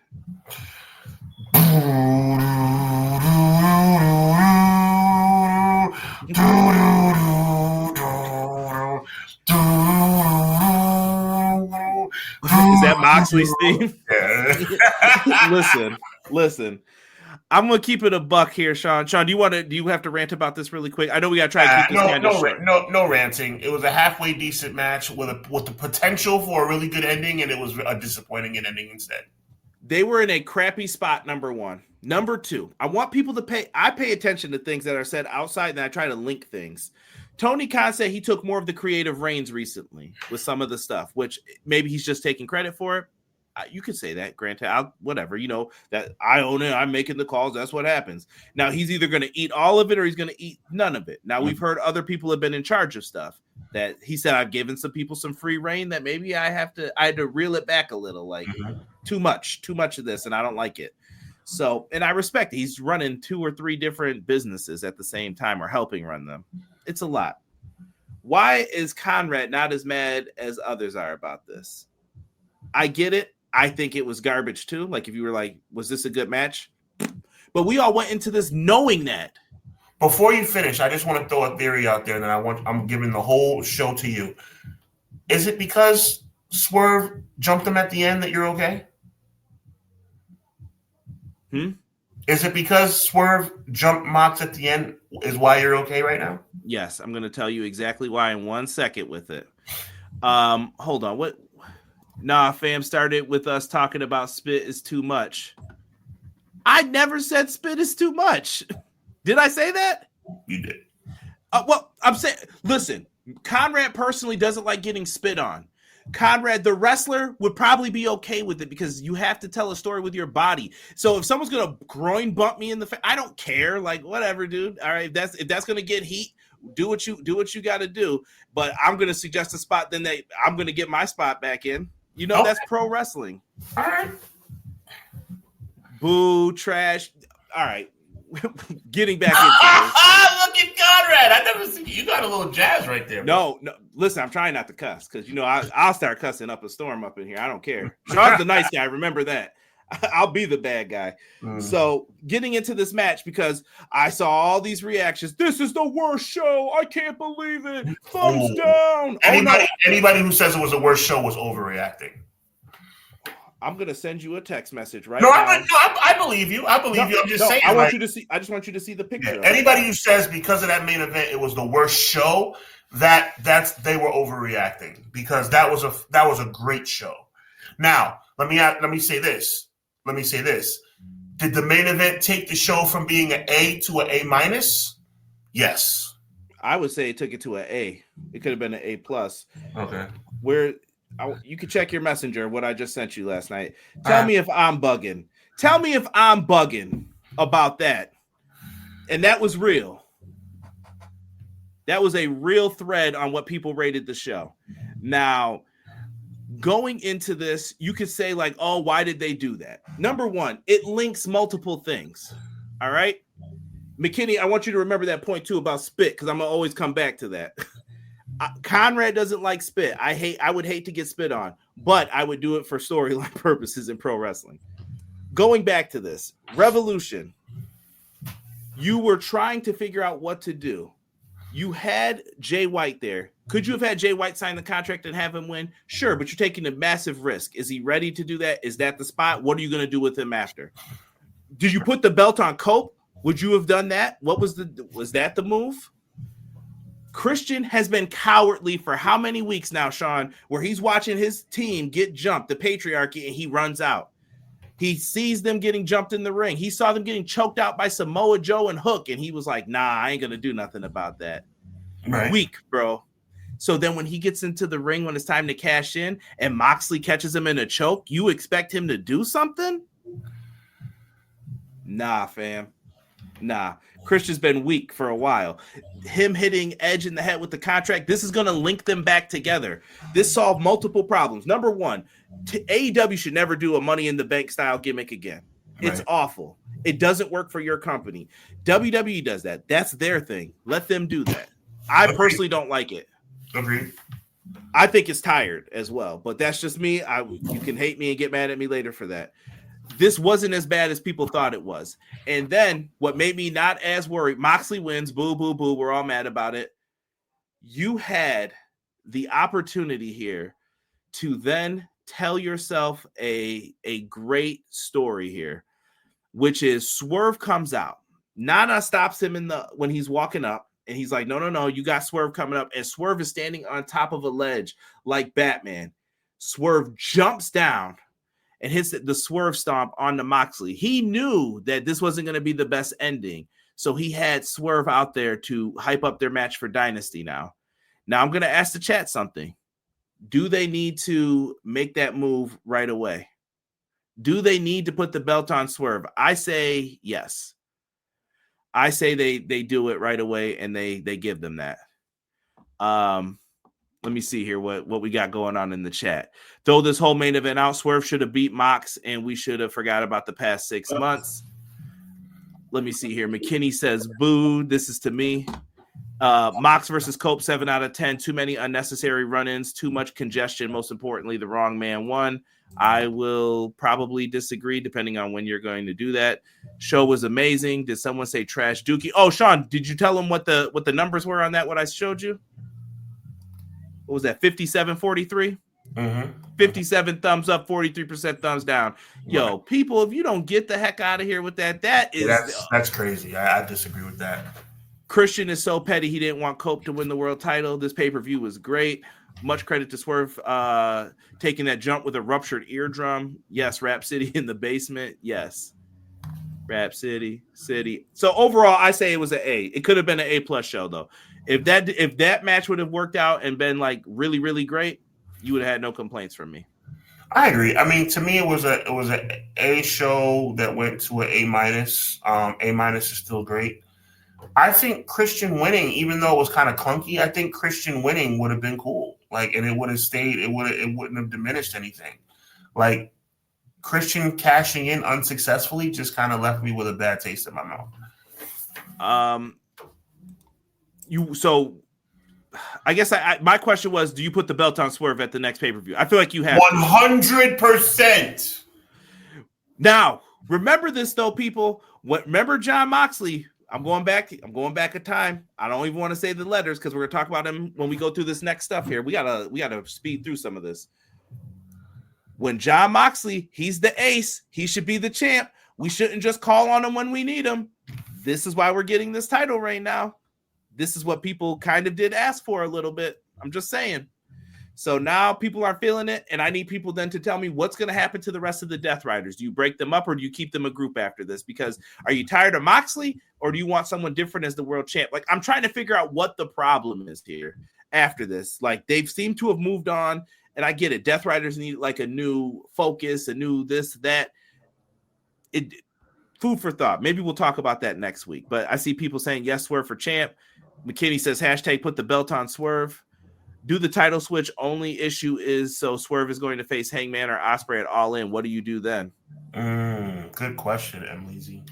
Is that Moxley's theme? Listen. I'm gonna keep it a buck here, Sean. Sean, do you have to rant about this really quick? I know we gotta try to keep this short. No ranting. It was a halfway decent match with the potential for a really good ending, and it was a disappointing ending instead. They were in a crappy spot, number one. Number two, I want people to pay attention to things that are said outside, and I try to link things. Tony Khan said he took more of the creative reins recently with some of the stuff, which maybe he's just taking credit for it. You could say that, granted, whatever, that I own it. I'm making the calls. That's what happens. Now he's either going to eat all of it or he's going to eat none of it. Now we've heard other people have been in charge of stuff that he said, I've given some people some free reign that maybe I had to reel it back a little, like too much of this. And I don't like it. So, and I respect it. He's running 2 or 3 different businesses at the same time or helping run them. It's a lot. Why is Conrad not as mad as others are about this? I get it. I think it was garbage too. Like if you were like, was this a good match? But we all went into this knowing that. Before you finish, I just want to throw a theory out there that I'm giving the whole show to you. Is it because Swerve jumped him at the end that you're okay? Is it because Swerve jumped Mox at the end is why you're okay right now? Yes, I'm going to tell you exactly why in 1 second with it. Hold on. What? Nah, fam started with us talking about spit is too much. I never said spit is too much. Did I say that? You did. Well, I'm saying, listen, Conrad personally doesn't like getting spit on. Conrad, the wrestler, would probably be okay with it because you have to tell a story with your body. So if someone's going to groin bump me in the face, I don't care. Like, whatever, dude. All right, if that's going to get heat, do what you got to do. But I'm going to suggest a spot, then I'm going to get my spot back in. Okay. That's pro wrestling. All right. Boo, trash. All right. Getting back into this. Look at Conrad. I never seen you. Got a little jazz right there. Bro. No. Listen, I'm trying not to cuss because, I'll start cussing up a storm up in here. I don't care. Sean's the nice guy. Remember that. I'll be the bad guy. So getting into this match because I saw all these reactions. This is the worst show. I can't believe it. Thumbs down. Anybody who says it was the worst show was overreacting. I'm gonna send you a text message right No, now. I believe you. I believe you. I'm just saying. I want you to see. I just want you to see the picture. Yeah, anybody who says because of that main event it was the worst show, that's they were overreacting because that was a great show. Now let me say this. Did the main event take the show from being an A to an A minus? Yes. I would say it took it to an A. It could have been an A plus. Okay. You can check your messenger, what I just sent you last night. Tell me if I'm bugging. Tell me if I'm bugging about that. And that was real. That was a real thread on what people rated the show. Now, going into this, you could say like, oh, why did they do that? Number one, it links multiple things. All right. McKinney, I want you to remember that point too about spit, because I'm going to always come back to that. Conrad doesn't like spit. I would hate to get spit on, but I would do it for storyline purposes in pro wrestling. Going back to this, Revolution, you were trying to figure out what to do. You had Jay White there. Could you have had Jay White sign the contract and have him win? Sure, but you're taking a massive risk. Is he ready to do that? Is that the spot? What are you going to do with him after? Did you put the belt on Cope? Would you have done that? Was that the move? Christian has been cowardly for how many weeks now, Sean, where he's watching his team get jumped, the patriarchy, and he runs out. He sees them getting jumped in the ring. He saw them getting choked out by Samoa Joe and Hook, and he was like, nah, I ain't going to do nothing about that. Right. Weak, bro. So then when he gets into the ring when it's time to cash in and Moxley catches him in a choke, you expect him to do something? Nah, fam. Nah. Christian's been weak for a while. Him hitting Edge in the head with the contract, this is going to link them back together. This solved multiple problems. Number one, AEW should never do a Money in the Bank style gimmick again. It's awful. It doesn't work for your company. WWE does that. That's their thing. Let them do that. I personally don't like it. Agreed. I think it's tired as well, but that's just me. You can hate me and get mad at me later for that. This wasn't as bad as people thought it was. And then what made me not as worried, Moxley wins, boo, boo, boo. We're all mad about it. You had the opportunity here to then tell yourself a great story here, which is Swerve comes out. Nana stops him when he's walking up, and he's like, no, you got Swerve coming up. And Swerve is standing on top of a ledge like Batman. Swerve jumps down and hits the Swerve stomp on the Moxley. He knew that this wasn't going to be the best ending, so he had Swerve out there to hype up their match for Dynasty now. Now I'm going to ask the chat something. Do they need to make that move right away? Do they need to put the belt on Swerve? I say yes. I say they do it right away, and they give them that. Let me see here what we got going on in the chat. Throw this whole main event out. Swerve should have beat Mox, and we should have forgot about the past 6 months. Let me see here. McKinney says, boo, this is to me. Mox versus Cope, 7 out of 10. Too many unnecessary run-ins, too much congestion. Most importantly, the wrong man won. I will probably disagree depending on when you're going to do that. Show was amazing. Did someone say trash Dookie? Oh, Sean, did you tell him what the numbers were on that, what I showed you? What was that, 57-43? Mm-hmm. 57 thumbs up, 43% thumbs down. Yo, people, if you don't get the heck out of here with that is... That's crazy. I disagree with that. Christian is so petty he didn't want Cope to win the world title. This pay-per-view was great. Much credit to Swerve taking that jump with a ruptured eardrum. Yes, Rap City in the basement. Yes. Rap City. So overall, I say it was an A. It could have been an A+ show, though. If that match would have worked out and been like really, really great, you would have had no complaints from me. I agree. I mean, to me, it was a A show that went to an A-. A- is still great. I think Christian winning, even though it was kind of clunky, I think Christian winning would have been cool. Like, and it would have stayed. It wouldn't have diminished anything. Like, Christian cashing in unsuccessfully just kind of left me with a bad taste in my mouth. So I guess my question was, do you put the belt on Swerve at the next pay-per-view? I feel like you have 100%. Now, remember this though, people. Remember John Moxley? I'm going back a time. I don't even want to say the letters because we're gonna talk about him when we go through this next stuff here. We gotta speed through some of this. When Jon Moxley, he's the ace. He should be the champ. We shouldn't just call on him when we need him. This is why we're getting this title right now. This is what people kind of did ask for a little bit. I'm just saying. So now people are feeling it, and I need people then to tell me what's going to happen to the rest of the Death Riders. Do you break them up, or do you keep them a group after this? Because are you tired of Moxley, or do you want someone different as the world champ? Like, I'm trying to figure out what the problem is here after this. Like, they've seemed to have moved on, and I get it. Death Riders need like a new focus, a new this, that. Food for thought. Maybe we'll talk about that next week. But I see people saying, yes, Swerve for champ. McKinney says, hashtag put the belt on Swerve. Do the title switch. Only issue is so Swerve is going to face Hangman or Ospreay at All In. What do you do then? Good question, Emily Z.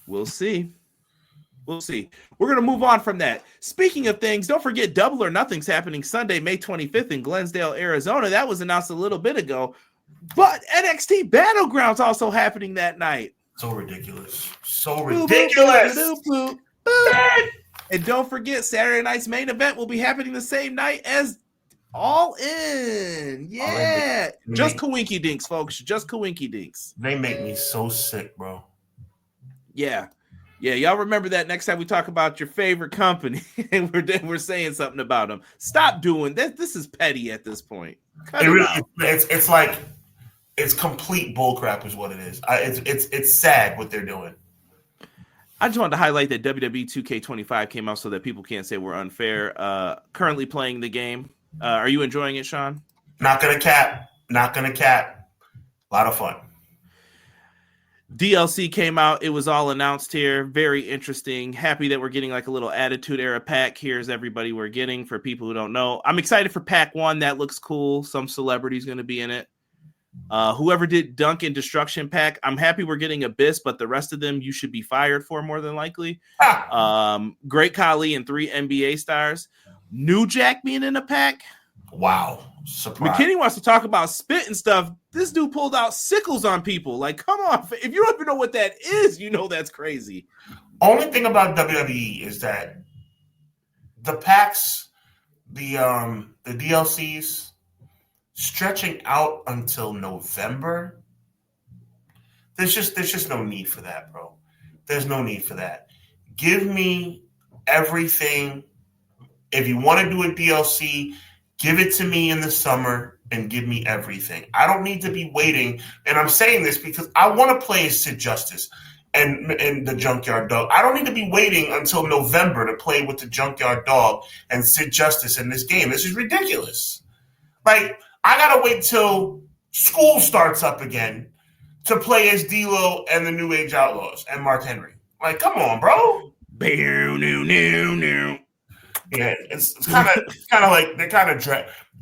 We'll see. We'll see. We're going to move on from that. Speaking of things, don't forget Double or Nothing's happening Sunday, May 25th in Glensdale, Arizona. That was announced a little bit ago. But NXT Battleground's also happening that night. So ridiculous. So ridiculous. And don't forget, Saturday night's main event will be happening the same night as All In. Yeah. Just Kawinky Dinks, folks. Just Kawinky Dinks. They make me so sick, bro. Yeah. Yeah, y'all remember that next time we talk about your favorite company and we're saying something about them. Stop doing that. This is petty at this point. It's like it's complete bullcrap is what it is. It's sad what they're doing. I just wanted to highlight that WWE 2K25 came out so that people can't say we're unfair. Currently playing the game. Are you enjoying it, Sean? Not gonna cap. A lot of fun. DLC came out. It was all announced here. Very interesting. Happy that we're getting like a little Attitude Era pack. Here's everybody we're getting for people who don't know. I'm excited for pack 1. That looks cool. Some celebrity's going to be in it. Whoever did Duncan Destruction pack, I'm happy we're getting Abyss, but the rest of them you should be fired for more than likely. Great Khali and 3 NBA stars. New Jack being in a pack. Wow. Surprise. McKinney wants to talk about spit and stuff. This dude pulled out sickles on people. Like, come on. If you don't even know what that is, you know that's crazy. Only thing about WWE is that the packs, the DLCs, stretching out until November. There's just no need for that, bro. There's no need for that. Give me everything. If you want to do a DLC, give it to me in the summer and give me everything. I don't need to be waiting. And I'm saying this because I want to play as Sid Justice and the Junkyard Dog. I don't need to be waiting until November to play with the Junkyard Dog and Sid Justice in this game. This is ridiculous. Like, I got to wait till school starts up again to play as D-Lo and the New Age Outlaws and Mark Henry. Like, come on, bro. Yeah, it's kind of like they're kind of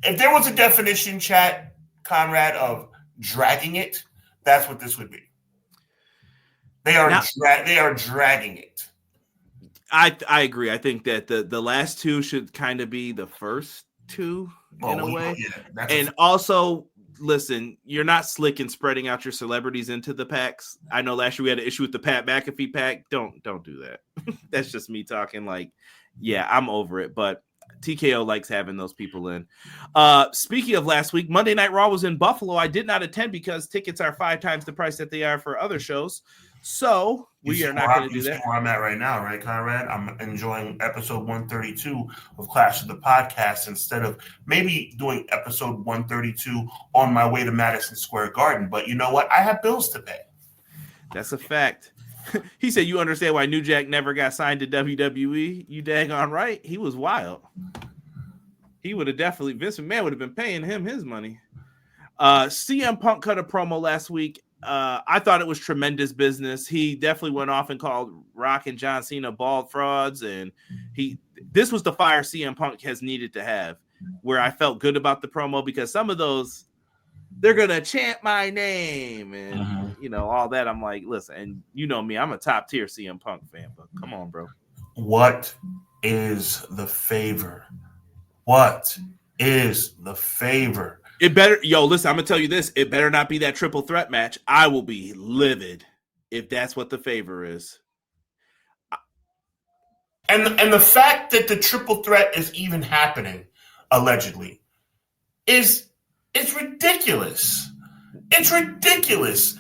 if there was a definition, chat, Conrad, of dragging it, that's what this would be. They are dragging it. I agree. I think that the last two should kind of be the first two in a way. Yeah, and also, listen, you're not slick in spreading out your celebrities into the packs. I know last year we had an issue with the Pat McAfee pack. Don't do that. That's just me talking like, yeah, I'm over it. But TKO likes having those people in. Speaking of last week, Monday Night Raw was in Buffalo. I did not attend because tickets are 5 times the price that they are for other shows. So we are not going to do that. Where I'm at right now, right, Conrad? I'm enjoying episode 132 of Clash of the Podcast instead of maybe doing episode 132 on my way to Madison Square Garden. But you know what? I have bills to pay. That's a fact. He said, you understand why New Jack never got signed to WWE? You daggone right. He was wild. He would have definitely, Vince McMahon would have been paying him his money. CM Punk cut a promo last week. I thought it was tremendous business. He definitely went off and called Rock and John Cena bald frauds. And this was the fire CM Punk has needed to have, where I felt good about the promo because some of those, they're going to chant my name and, all that. I'm like, listen, and you know me, I'm a top tier CM Punk fan, but come on, bro. What is the favor? What is the favor? It better, listen, I'm going to tell you this. It better not be that triple threat match. I will be livid if that's what the favor is. And the fact that the triple threat is even happening, allegedly, is It's ridiculous. It's ridiculous.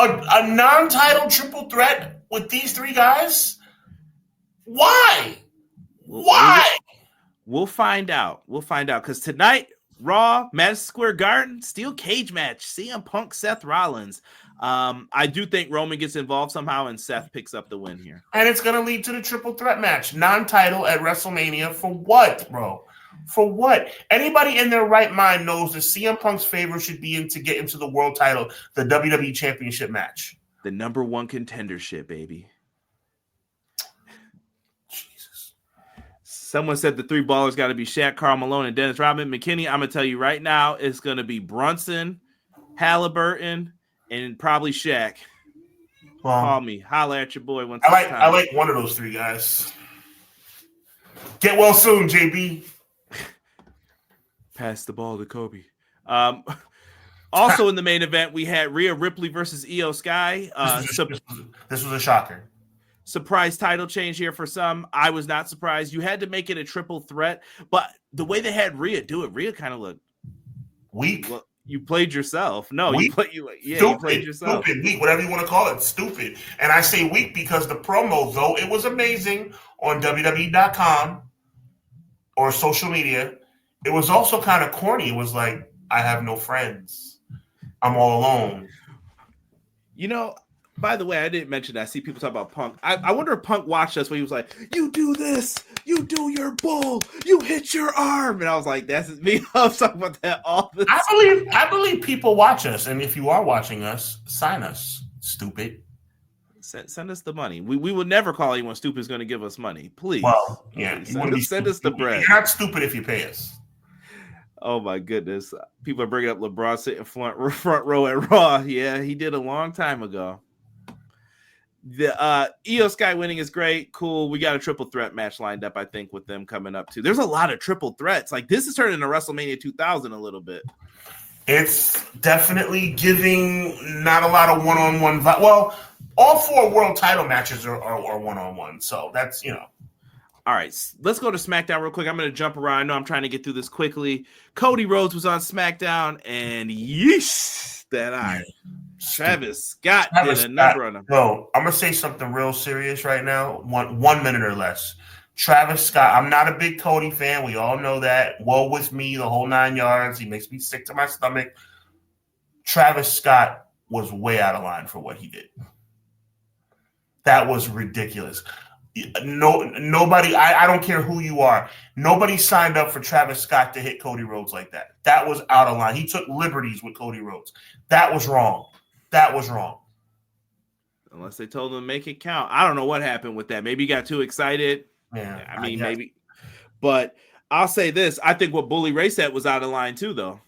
A non-title triple threat with these three guys? Why? Why? We'll find out. We'll find out because tonight, Raw, Madison Square Garden, steel cage match, CM Punk, Seth Rollins. I do think Roman gets involved somehow and Seth picks up the win here. And it's going to lead to the triple threat match, non-title at WrestleMania. For what, bro? For what? Anybody in their right mind knows that CM Punk's favor should be to get into the world title, the WWE Championship match. The number one contendership, baby. Jesus. Someone said the three ballers got to be Shaq, Karl Malone, and Dennis Rodman. McKinney, I'm going to tell you right now, it's going to be Brunson, Halliburton, and probably Shaq. Well, call me. Holla at your boy. I like one of those three guys. Get well soon, JB. Pass the ball to Kobe. Also in the main event, we had Rhea Ripley versus Io Sky. This was a shocker. Surprise title change here for some. I was not surprised. You had to make it a triple threat, but the way they had Rhea do it, Rhea kind of looked weak. Well, you played yourself. No, weak? you played yourself. Stupid, weak, whatever you want to call it. Stupid. And I say weak because the promo, though it was amazing on WWE.com or social media, it was also kind of corny. It was like, I have no friends. I'm all alone. You know, by the way, I didn't mention that. I see people talk about Punk. I wonder if Punk watched us when he was like, you do this, you do your bull, you hit your arm. And I was like, that's me. I'm talking about that all the time. I believe people watch us. And if you are watching us, sign us, stupid. Send us the money. We would never call anyone stupid who's going to give us money. Please. Well, yeah. Send us the bread. You're not stupid if you pay us. Oh my goodness! People are bringing up LeBron sitting front row at Raw. Yeah, he did a long time ago. The Io Sky winning is great, cool. We got a triple threat match lined up, I think, with them coming up too. There's a lot of triple threats. Like this is turning into WrestleMania 2000 a little bit. It's definitely giving not a lot of one-on-one. Well, all four world title matches are one-on-one, so that's All right, let's go to SmackDown real quick. I'm going to jump around. I know I'm trying to get through this quickly. Cody Rhodes was on SmackDown, and yeesh, Travis Scott did a number on him. No, I'm going to say something real serious right now, 1 minute or less. Travis Scott, I'm not a big Cody fan. We all know that. Woe with me, the whole 9 yards. He makes me sick to my stomach. Travis Scott was way out of line for what he did. That was ridiculous. Nobody, I don't care who you are. Nobody signed up for Travis Scott to hit Cody Rhodes like that. That was out of line. He took liberties with Cody Rhodes. That was wrong. That was wrong. Unless they told him to make it count. I don't know what happened with that. Maybe he got too excited. Yeah, I mean, maybe. But I'll say this. I think what Bully Ray said was out of line too, though,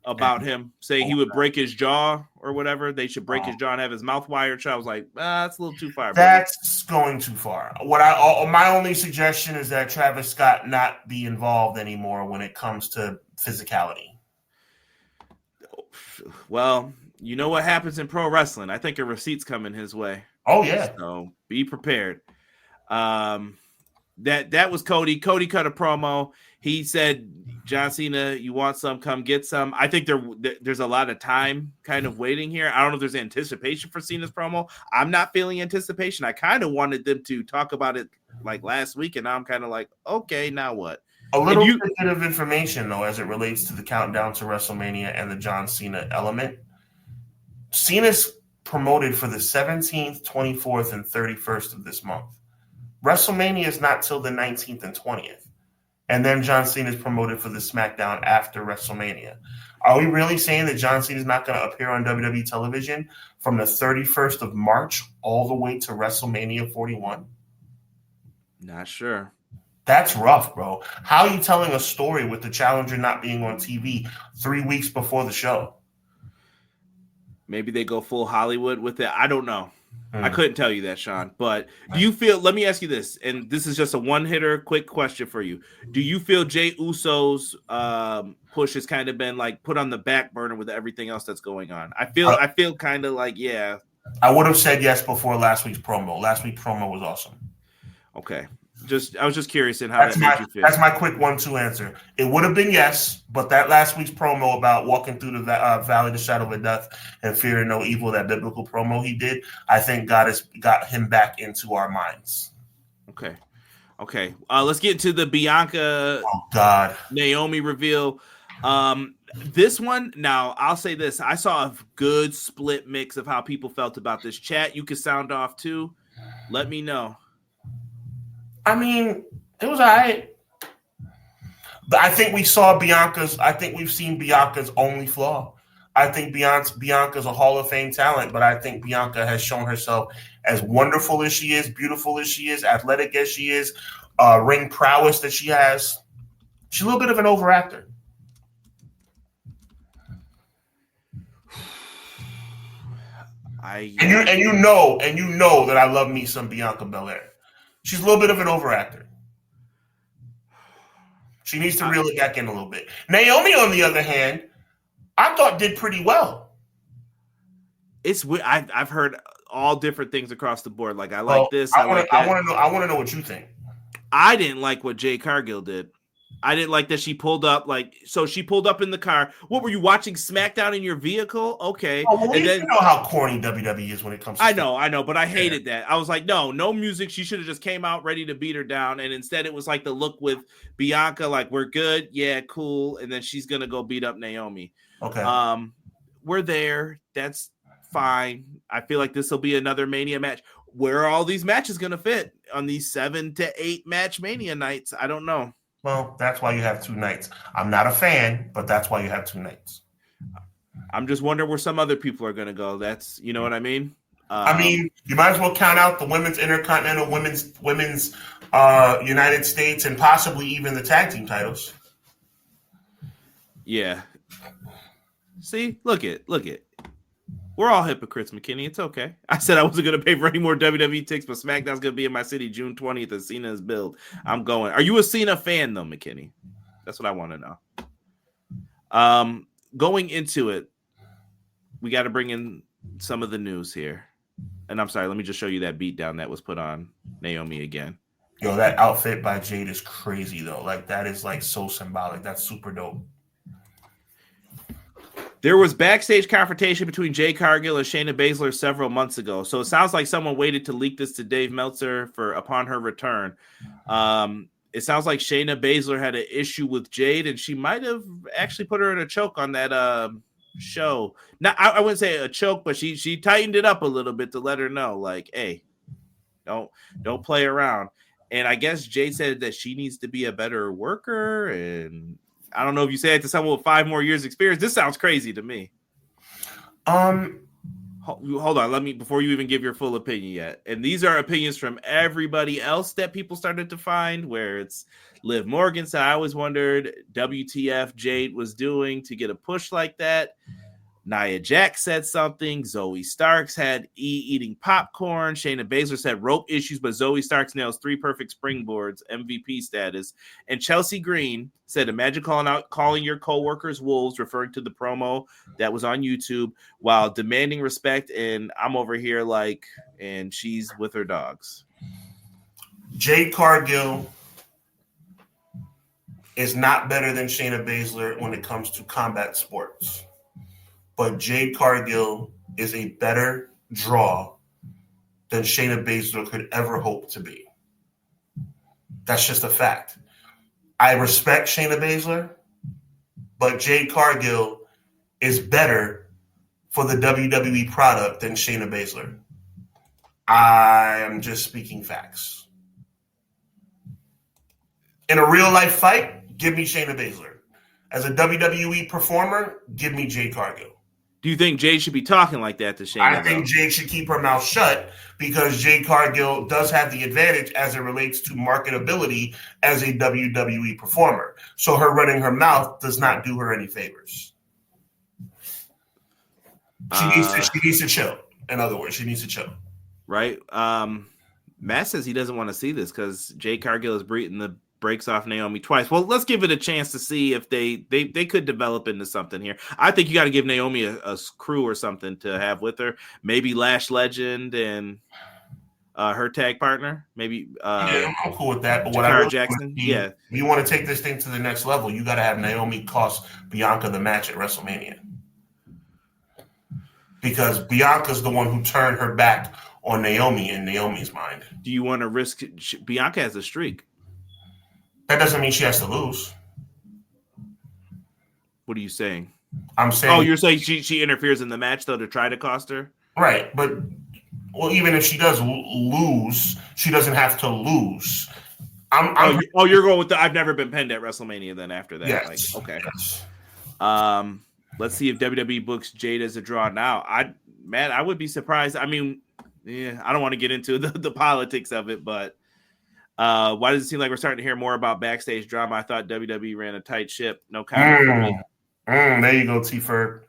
about him saying he would break his jaw or whatever. They should break his jaw and have his mouth wired. So I was like, that's a little too far. That's going too far. My only suggestion is that Travis Scott not be involved anymore when it comes to physicality. Well, you know what happens in pro wrestling. I think a receipt's coming his way. Oh, yeah. So be prepared. That was Cody. Cody cut a promo. He said, John Cena, you want some, come get some. I think there's a lot of time kind of waiting here. I don't know if there's anticipation for Cena's promo. I'm not feeling anticipation. I kind of wanted them to talk about it like last week, and now I'm kind of like, okay, now what? A little bit of information, though, as it relates to the countdown to WrestleMania and the John Cena element. Cena's promoted for the 17th, 24th, and 31st of this month. WrestleMania is not till the 19th and 20th. And then John Cena is promoted for the SmackDown after WrestleMania. Are we really saying that John Cena is not going to appear on WWE television from the 31st of March all the way to WrestleMania 41? Not sure. That's rough, bro. How are you telling a story with the challenger not being on TV 3 weeks before the show? Maybe they go full Hollywood with it. I don't know. I couldn't tell you that, Sean. But do you feel, let me ask you this, and this is just a one-hitter quick question for you. Do you feel Jey Uso's push has kind of been like put on the back burner with everything else that's going on? I feel kind of like, yeah. I would have said yes before last week's promo. Last week's promo was awesome. Okay. I was just curious in how that made you feel. That's my quick 1-2 answer. It would have been yes, but that last week's promo about walking through the valley of the shadow of death and fearing no evil, that biblical promo he did, I think God has got him back into our minds. Okay. Let's get to the Bianca Naomi reveal. This one, now I'll say this. I saw a good split mix of how people felt about this. Chat, you can sound off too. Let me know. I mean, it was all right. But I think we've seen Bianca's only flaw. I think Bianca's a Hall of Fame talent, but I think Bianca has shown herself as wonderful as she is, beautiful as she is, athletic as she is, ring prowess that she has. She's a little bit of an overactor. And you know that I love me some Bianca Belair. She's a little bit of an overactor. She needs to reel it back in a little bit. Naomi, on the other hand, I thought did pretty well. It's I've heard all different things across the board. Like I want to know what you think. I didn't like what Jade Cargill did. I didn't like that she pulled up she pulled up in the car. What were you watching SmackDown in your vehicle? Okay. Oh, well, you know how corny WWE is when it comes to I know, but I hated that. I was like, no music. She should have just came out ready to beat her down. And instead it was like the look with Bianca, like, we're good. Yeah, cool. And then she's going to go beat up Naomi. Okay. We're there. That's fine. I feel like this will be another Mania match. Where are all these matches going to fit on these 7 to 8 match Mania nights? I don't know. Well, that's why you have 2 nights. I'm not a fan, but that's why you have 2 nights. I'm just wondering where some other people are going to go. That's, you know what I mean? You might as well count out the women's Intercontinental, women's United States, and possibly even the tag team titles. Yeah. See, look it. We're all hypocrites, McKinney. It's okay. I said I wasn't going to pay for any more WWE ticks, but SmackDown's going to be in my city June 20th as Cena's build. I'm going. Are you a Cena fan, though, McKinney? That's what I want to know. Going into it, we got to bring in some of the news here. And I'm sorry, let me just show you that beatdown that was put on Naomi again. Yo, that outfit by Jade is crazy, though. Like, that is, like, so symbolic. That's super dope. There was backstage confrontation between Jade Cargill and Shayna Baszler several months ago. So it sounds like someone waited to leak this to Dave Meltzer upon her return. It sounds like Shayna Baszler had an issue with Jade, and she might have actually put her in a choke on that show. Now, I wouldn't say a choke, but she tightened it up a little bit to let her know, like, hey, don't play around. And I guess Jade said that she needs to be a better worker, and I don't know if you say it to someone with 5 more years experience. This sounds crazy to me. Hold on. Before you even give your full opinion yet. And these are opinions from everybody else that people started to find, where it's Liv Morgan said, I always wondered WTF Jade was doing to get a push like that. Nia Jax said something. Zoe Starks had eating popcorn. Shayna Baszler said rope issues, but Zoe Starks nails 3 perfect springboards, MVP status. And Chelsea Green said, imagine calling your coworkers wolves, referring to the promo that was on YouTube, while demanding respect. And I'm over here and she's with her dogs. Jade Cargill is not better than Shayna Baszler when it comes to combat sports. But Jade Cargill is a better draw than Shayna Baszler could ever hope to be. That's just a fact. I respect Shayna Baszler, but Jade Cargill is better for the WWE product than Shayna Baszler. I am just speaking facts. In a real life fight, give me Shayna Baszler. As a WWE performer, give me Jade Cargill. Do you think Jade should be talking like that to Shayna? I think Jade should keep her mouth shut because Jade Cargill does have the advantage as it relates to marketability as a WWE performer. So her running her mouth does not do her any favors. She needs to chill. In other words, she needs to chill. Right. Matt says he doesn't want to see this because Jade Cargill is breathing the breaks off Naomi twice. Well, let's give it a chance to see if they could develop into something here. I think you got to give Naomi a crew or something to have with her. Maybe Lash Legend and her tag partner, maybe. Yeah, I'm cool with that. But what Jakara Jackson, if you want to take this thing to the next level, you got to have Naomi cost Bianca the match at WrestleMania, because Bianca's the one who turned her back on Naomi in Naomi's mind. Do you want to risk? Bianca has a streak. That doesn't mean she has to lose. What are you saying? I'm saying. Oh, you're saying she interferes in the match though to try to cost her? Right, but even if she does lose, she doesn't have to lose. You're going with the I've never been pinned at WrestleMania then after that. Yes, like, okay. Yes. Let's see if WWE books Jade as a draw now. I would be surprised. I mean, yeah, I don't want to get into the politics of it, but why does it seem like we're starting to hear more about backstage drama? I thought WWE ran a tight ship. No comment for me. There you go, T-Ferg.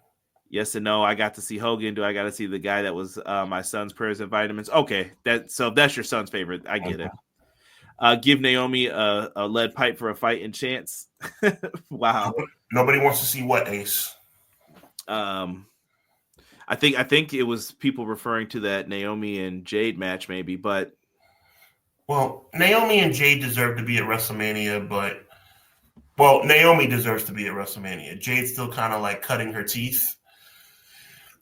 Yes and no. I got to see Hogan. Do I got to see the guy that was my son's prayers and vitamins? Okay, that's your son's favorite. I get it. Give Naomi a lead pipe for a fighting chance. Wow. Nobody wants to see what, Ace? I think it was people referring to that Naomi and Jade match, maybe, but Naomi and Jade deserve to be at WrestleMania, but Naomi deserves to be at WrestleMania. Jade's still kind of like cutting her teeth.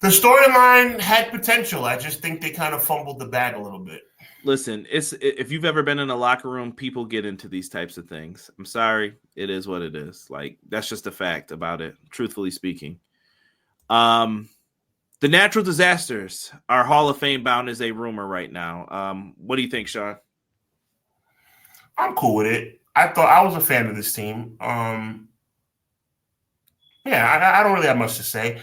The storyline had potential. I just think they kind of fumbled the bag a little bit. Listen, if you've ever been in a locker room, people get into these types of things. I'm sorry. It is what it is. Like, that's just a fact about it, truthfully speaking. The natural disasters are Hall of Fame bound as a rumor right now. What do you think, Sean? I'm cool with it. I thought I was a fan of this team. I don't really have much to say.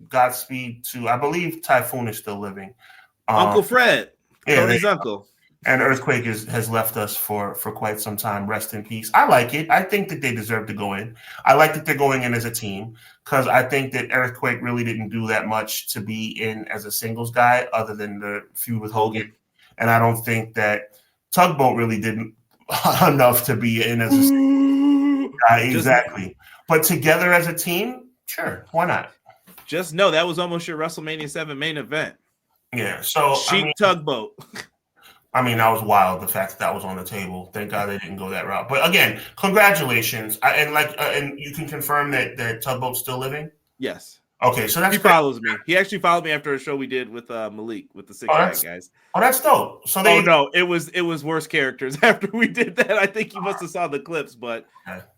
Godspeed to, I believe Typhoon is still living. Uncle Fred, Cody's uncle. And Earthquake has left us for quite some time. Rest in peace. I like it. I think that they deserve to go in. I like that they're going in as a team, because I think that Earthquake really didn't do that much to be in as a singles guy other than the feud with Hogan. And I don't think that Tugboat really did enough to be in as a guy. Exactly. But together as a team, sure, why not? Just know that was almost your WrestleMania 7 main event. Yeah, so Tugboat. I mean, that was wild. The fact that was on the table. Thank God they didn't go that route. But again, congratulations. And you can confirm that Tugboat's still living. Yes. Okay, so that's he follows me. He actually followed me after a show we did with Malik with the 6-pack guys. Oh, that's dope. So it was worse characters after we did that. I think you must have saw the clips, but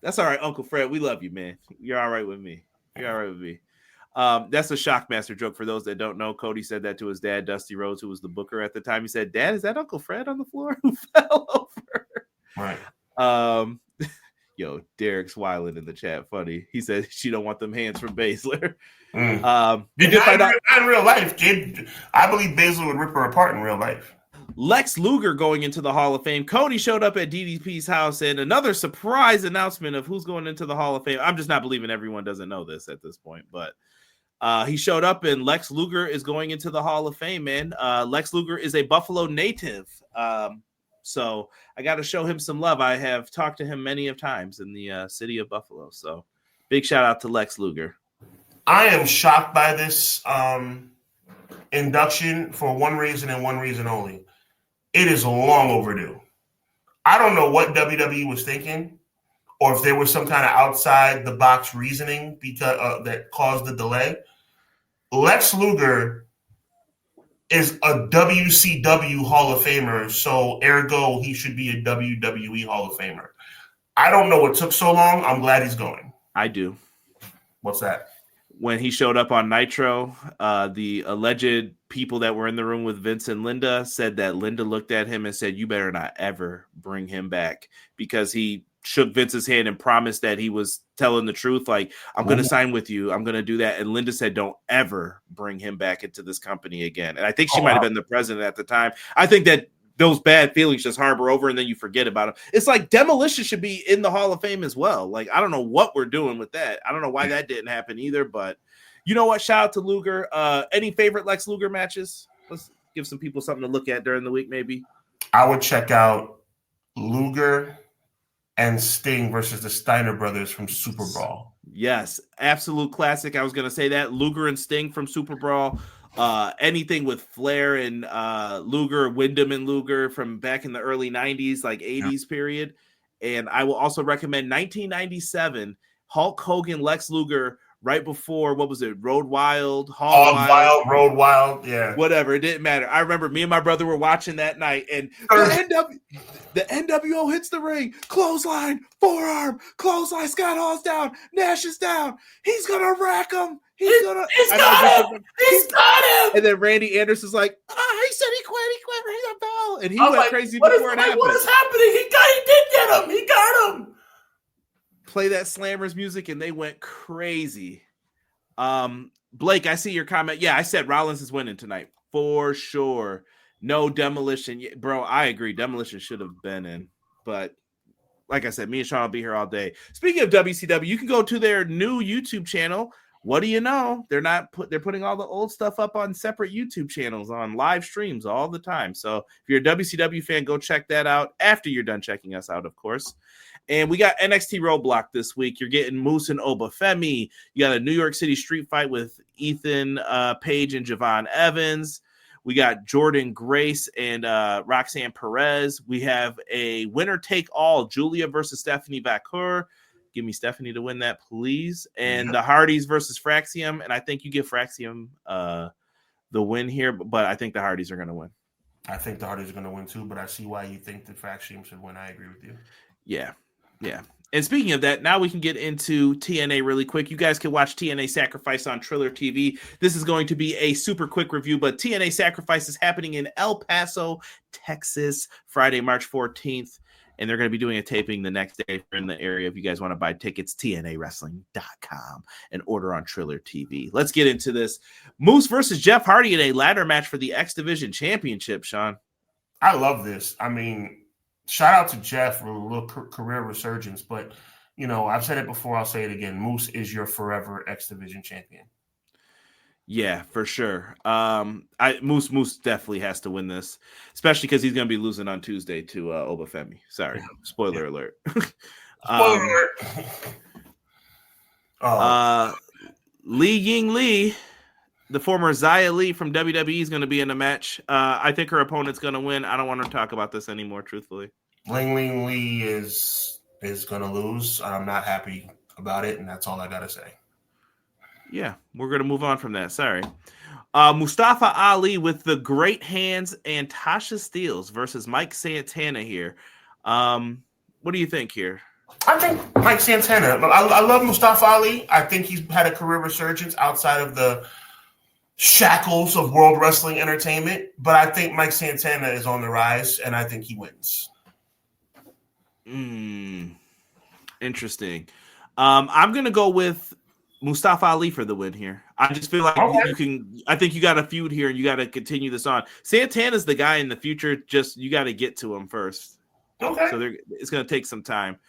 that's all right, Uncle Fred. We love you, man. You're all right with me. That's a Shockmaster joke for those that don't know. Cody said that to his dad, Dusty Rhodes, who was the booker at the time. He said, "Dad, is that Uncle Fred on the floor who fell over?" Right. Yo, Derek's wilding in the chat. Funny. He said she don't want them hands from Baszler. You did find out in real life, kid. I believe Baszler would rip her apart in real life. Lex Luger going into the Hall of Fame. Cody showed up at DDP's house, and another surprise announcement of who's going into the Hall of Fame. I'm just not believing everyone doesn't know this at this point, but he showed up, and Lex Luger is going into the Hall of Fame, man. Lex Luger is a Buffalo native, so I got to show him some love. I have talked to him many of times in the city of Buffalo, so big shout out to Lex Luger. I am shocked by this induction for one reason and one reason only. It is long overdue. I don't know what WWE was thinking, or if there was some kind of outside the box reasoning because that caused the delay. Lex Luger is a WCW Hall of Famer, so ergo he should be a WWE Hall of Famer. I don't know what took so long. I'm glad he's going. I do. What's that? When he showed up on Nitro, the alleged people that were in the room with Vince and Linda said that Linda looked at him and said, "You better not ever bring him back," because he shook Vince's hand and promised that he was telling the truth. Like, I'm going to sign with you. I'm going to do that. And Linda said, "Don't ever bring him back into this company again." And I think she might have been the president at the time. I think that those bad feelings just harbor over and then you forget about them. It's like Demolition should be in the Hall of Fame as well. Like, I don't know what we're doing with that. I don't know why that didn't happen either, but you know what? Shout out to Luger. Any favorite Lex Luger matches? Let's give some people something to look at during the week, maybe. I would check out Luger and Sting versus the Steiner brothers from Super Brawl. Yes, absolute classic. I was going to say that. Luger and Sting from Super Brawl. Anything with Flair and Luger, Wyndham and Luger from back in the early 90s, like 80s period. And I will also recommend 1997 Hulk Hogan, Lex Luger, right before, what was it, Road Wild, Hog Wild, Road Wild, yeah. Whatever, it didn't matter. I remember me and my brother were watching that night, and the NWO hits the ring, clothesline, forearm, clothesline, Scott Hall's down, Nash is down, he's gonna rack him. He's got him. And then Randy Anderson's like, he said he quit, ring the bell. And he went crazy before it happened. What is happening? He did get him. He got him. Play that Slammers music, and they went crazy. Blake, I see your comment. Yeah, I said Rollins is winning tonight for sure. No Demolition. Bro, I agree. Demolition should have been in. But like I said, me and Sean will be here all day. Speaking of WCW, you can go to their new YouTube channel. What do you know? They're putting all the old stuff up on separate YouTube channels on live streams all the time. So if you're a WCW fan, go check that out after you're done checking us out, of course. And we got NXT Roadblock this week. You're getting Moose and Obafemi. You got a New York City street fight with Ethan Page and Javon Evans. We got Jordan Grace and Roxanne Perez. We have a winner take all, Julia versus Stephanie Vacour. Give me Stephanie to win that, please. And the Hardys versus Fraxium. And I think you give Fraxium the win here, but I think the Hardys are going to win. I think the Hardys are going to win too, but I see why you think the Fraxium should win. I agree with you. Yeah. And speaking of that, now we can get into TNA really quick. You guys can watch TNA Sacrifice on Triller TV. This is going to be a super quick review, but TNA Sacrifice is happening in El Paso, Texas, Friday, March 14th. And they're going to be doing a taping the next day if you're in the area. If you guys want to buy tickets, TNAWrestling.com and order on Triller TV. Let's get into this. Moose versus Jeff Hardy in a ladder match for the X Division Championship, Sean. I love this. I mean, shout out to Jeff for a little career resurgence. But, I've said it before. I'll say it again. Moose is your forever X Division champion. Yeah, for sure. Moose definitely has to win this, especially because he's going to be losing on Tuesday to Obafemi. Sorry, spoiler alert. Spoiler alert. Li Ying Lee, the former Xia Li from WWE, is going to be in the match. I think her opponent's going to win. I don't want to talk about this anymore, truthfully. Ling Lee is going to lose. I'm not happy about it, and that's all I got to say. Yeah, we're going to move on from that. Sorry. Mustafa Ali with the great hands and Tasha Steelz versus Mike Santana here. What do you think here? I think Mike Santana. I love Mustafa Ali. I think he's had a career resurgence outside of the shackles of World Wrestling Entertainment. But I think Mike Santana is on the rise, and I think he wins. Interesting. I'm going to go with Mustafa Ali for the win here. I just feel like you can. I think you got a feud here, and you got to continue this on. Santana's the guy in the future. Just you got to get to him first. Okay. So it's going to take some time.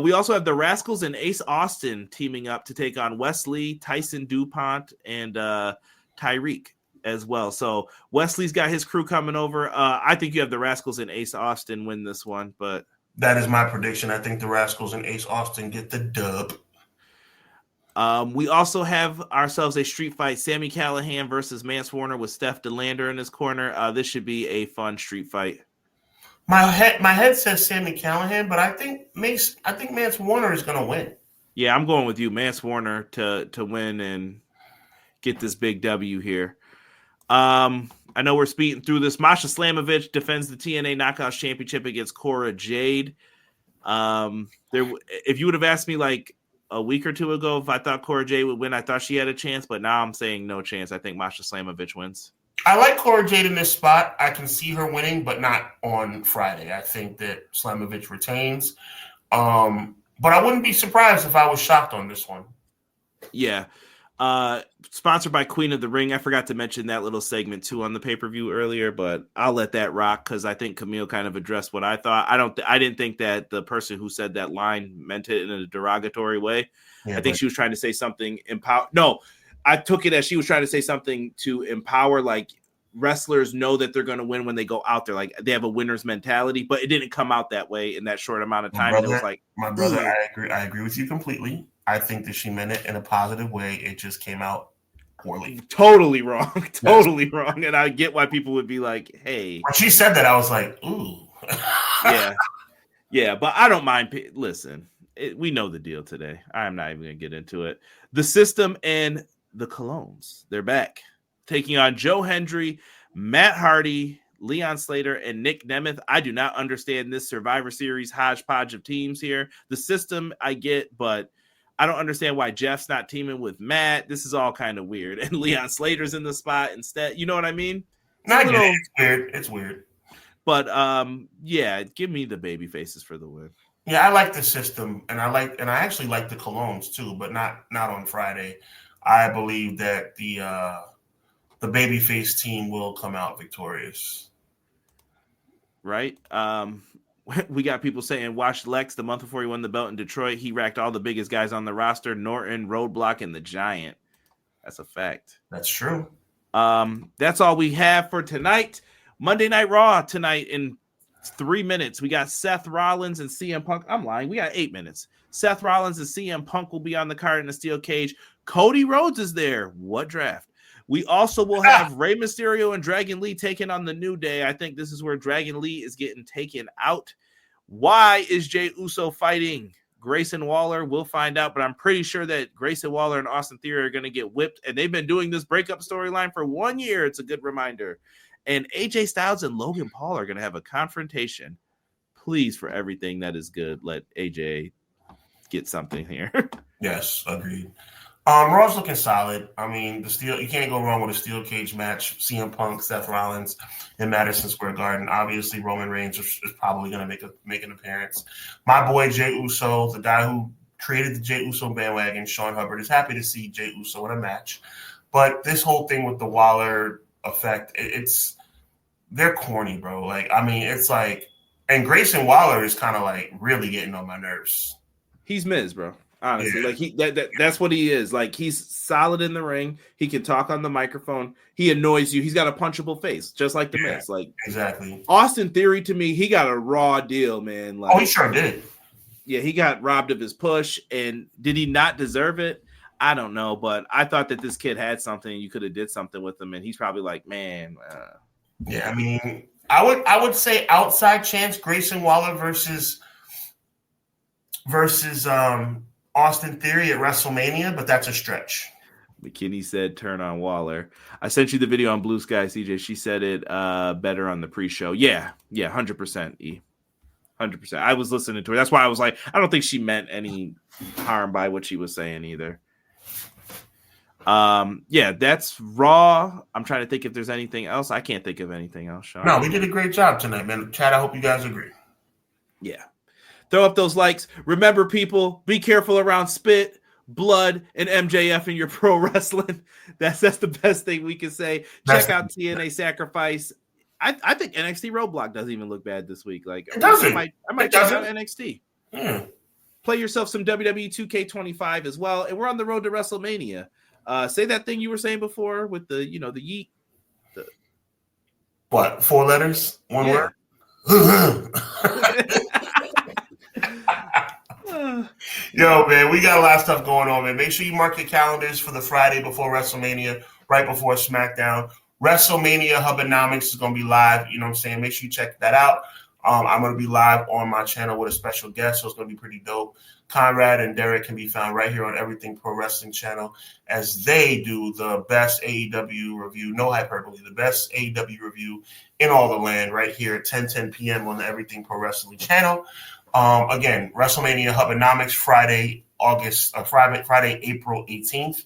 We also have the Rascals and Ace Austin teaming up to take on Wesley, Tyson DuPont, and Tyreek as well. So Wesley's got his crew coming over. I think you have the Rascals and Ace Austin win this one, but that is my prediction. I think the Rascals and Ace Austin get the dub. We also have ourselves a street fight, Sami Callihan versus Mance Warner with Steph DeLander in his corner. This should be a fun street fight. My head says Sami Callihan, but I think Mance Warner is going to win. Yeah, I'm going with you, Mance Warner to win and get this big W here. I know we're speeding through this. Masha Slamovich defends the TNA Knockouts Championship against Cora Jade. If you would have asked me like a week or two ago if I thought Cora Jade would win, I thought she had a chance, but now I'm saying no chance. I think Masha Slamovich wins. I like Cora Jade in this spot. I can see her winning, but not on Friday. I think that Slamovich retains. But I wouldn't be surprised if I was shocked on this one. Yeah. Sponsored by Queen of the Ring. I forgot to mention that little segment too on the pay-per-view earlier, but I'll let that rock because I think Camille kind of addressed what I thought. I didn't think that the person who said that line meant it in a derogatory way. Yeah, I think she was trying to say something No, I took it as she was trying to say something to empower, like wrestlers know that they're going to win when they go out there. Like they have a winner's mentality, but it didn't come out that way in that short amount of time. And it was like, my brother, I agree with you completely. I think that she meant it in a positive way. It just came out poorly. Totally wrong. Totally wrong. And I get why people would be like, hey. When she said that, I was like, ooh. Yeah. Yeah, but I don't mind. Listen, we know the deal today. I'm not even going to get into it. The System and the Colognes, they're back. Taking on Joe Hendry, Matt Hardy, Leon Slater, and Nick Nemeth. I do not understand this Survivor Series hodgepodge of teams here. The System I get, but I don't understand why Jeff's not teaming with Matt. This is all kind of weird. And Leon Slater's in the spot instead. You know what I mean? It's weird. It's weird. But yeah, give me the baby faces for the win. Yeah, I like the System, and I actually like the Colognes too, but not on Friday. I believe that the babyface team will come out victorious. Right? We got people saying, watch Lex the month before he won the belt in Detroit. He racked all the biggest guys on the roster, Norton, Roadblock, and the Giant. That's a fact. That's true. That's all we have for tonight. Monday Night Raw tonight in 3 minutes. We got Seth Rollins and CM Punk. I'm lying. We got 8 minutes. Seth Rollins and CM Punk will be on the card in a steel cage. Cody Rhodes is there. What draft? We also will have Rey Mysterio and Dragon Lee taking on the New Day. I think this is where Dragon Lee is getting taken out. Why is Jey Uso fighting Grayson Waller? We'll find out, but I'm pretty sure that Grayson Waller and Austin Theory are going to get whipped, and they've been doing this breakup storyline for 1 year. It's a good reminder. And AJ Styles and Logan Paul are going to have a confrontation. Please, for everything that is good, let AJ get something here. Yes, agreed. Raw's looking solid. I mean, you can't go wrong with a steel cage match. CM Punk, Seth Rollins in Madison Square Garden. Obviously, Roman Reigns is probably going to make an appearance. My boy Jey Uso, the guy who created the Jey Uso bandwagon, Sean Hubbard, is happy to see Jey Uso in a match. But this whole thing with the Waller effect, they're corny, bro. Like, I mean, it's like, and Grayson Waller is kind of like really getting on my nerves. He's Miz, bro. Honestly, like that's what he is. Like, he's solid in the ring. He can talk on the microphone. He annoys you. He's got a punchable face, just like the Miz. Like, exactly. Austin Theory, to me, he got a raw deal, man. Like, he sure did. Yeah, he got robbed of his push, and did he not deserve it? I don't know, but I thought that this kid had something. You could have did something with him, and he's probably like, man. Yeah, I mean, I would say outside chance Grayson Waller versus Austin Theory at WrestleMania, but that's a stretch. McKinney said, turn on Waller. I sent you the video on Blue Sky, CJ. She said it better on the pre-show. Yeah, 100%, E. 100%. I was listening to her. That's why I was like, I don't think she meant any harm by what she was saying either. Yeah, that's Raw. I'm trying to think if there's anything else. I can't think of anything else, Sean. No, we did a great job tonight, man. Chad, I hope you guys agree. Yeah. Throw up those likes. Remember, people, be careful around spit, blood, and MJF in your pro wrestling. That's the best thing we can say. Check out TNA Sacrifice. I think NXT Roadblock doesn't even look bad this week. Like, it doesn't. I might check out NXT. Play yourself some WWE 2K25 as well. And we're on the road to WrestleMania. Say that thing you were saying before with the, the yeet. What? 4 letters? One word? Yo, man, we got a lot of stuff going on, man. Make sure you mark your calendars for the Friday before WrestleMania, right before SmackDown. WrestleMania Hubbonomics is going to be live. You know what I'm saying? Make sure you check that out. I'm going to be live on my channel with a special guest, so it's going to be pretty dope. Conrad and Derek can be found right here on Everything Pro Wrestling channel as they do the best AEW review, no hyperbole, the best AEW review in all the land right here at 10 p.m. on the Everything Pro Wrestling channel. Again, WrestleMania Hubbonomics Friday, April 18th.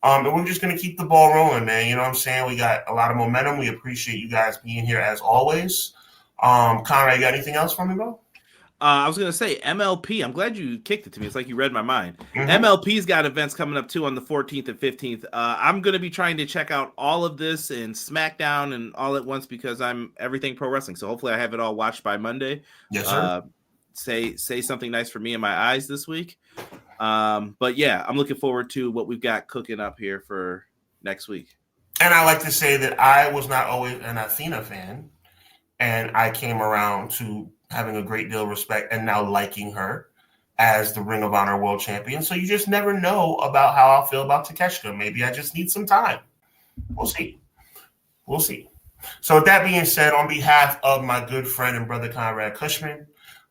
And we're just going to keep the ball rolling, man. You know what I'm saying? We got a lot of momentum. We appreciate you guys being here as always. Conrad, you got anything else for me, bro? I was going to say MLP. I'm glad you kicked it to me. It's like you read my mind. MLP's got events coming up too on the 14th and 15th. I'm going to be trying to check out all of this and SmackDown and all at once because I'm Everything Pro Wrestling. So hopefully I have it all watched by Monday. Yes, sir. Say something nice for me in my eyes this week. But yeah, I'm looking forward to what we've got cooking up here for next week. And I like to say that I was not always an Athena fan, and I came around to having a great deal of respect and now liking her as the Ring of Honor World Champion. So you just never know about how I'll feel about Takeshita. Maybe I just need some time. We'll see. We'll see. So with that being said, on behalf of my good friend and brother Conrad Cushman,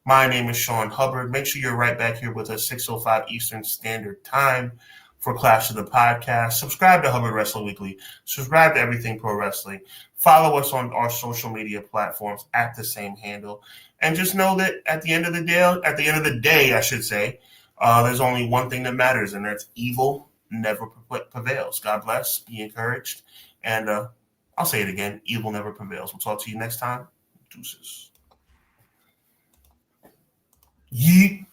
my name is Sean Hubbard. Make sure you're right back here with us 6:05 Eastern Standard Time for Clash of the Podcast. Subscribe to Hubbard Wrestling Weekly. Subscribe to Everything Pro Wrestling. Follow us on our social media platforms at the same handle. And just know that at the end of the day, I should say, there's only one thing that matters, and that's evil never prevails. God bless. Be encouraged. And I'll say it again. Evil never prevails. We'll talk to you next time. Deuces. Yeet.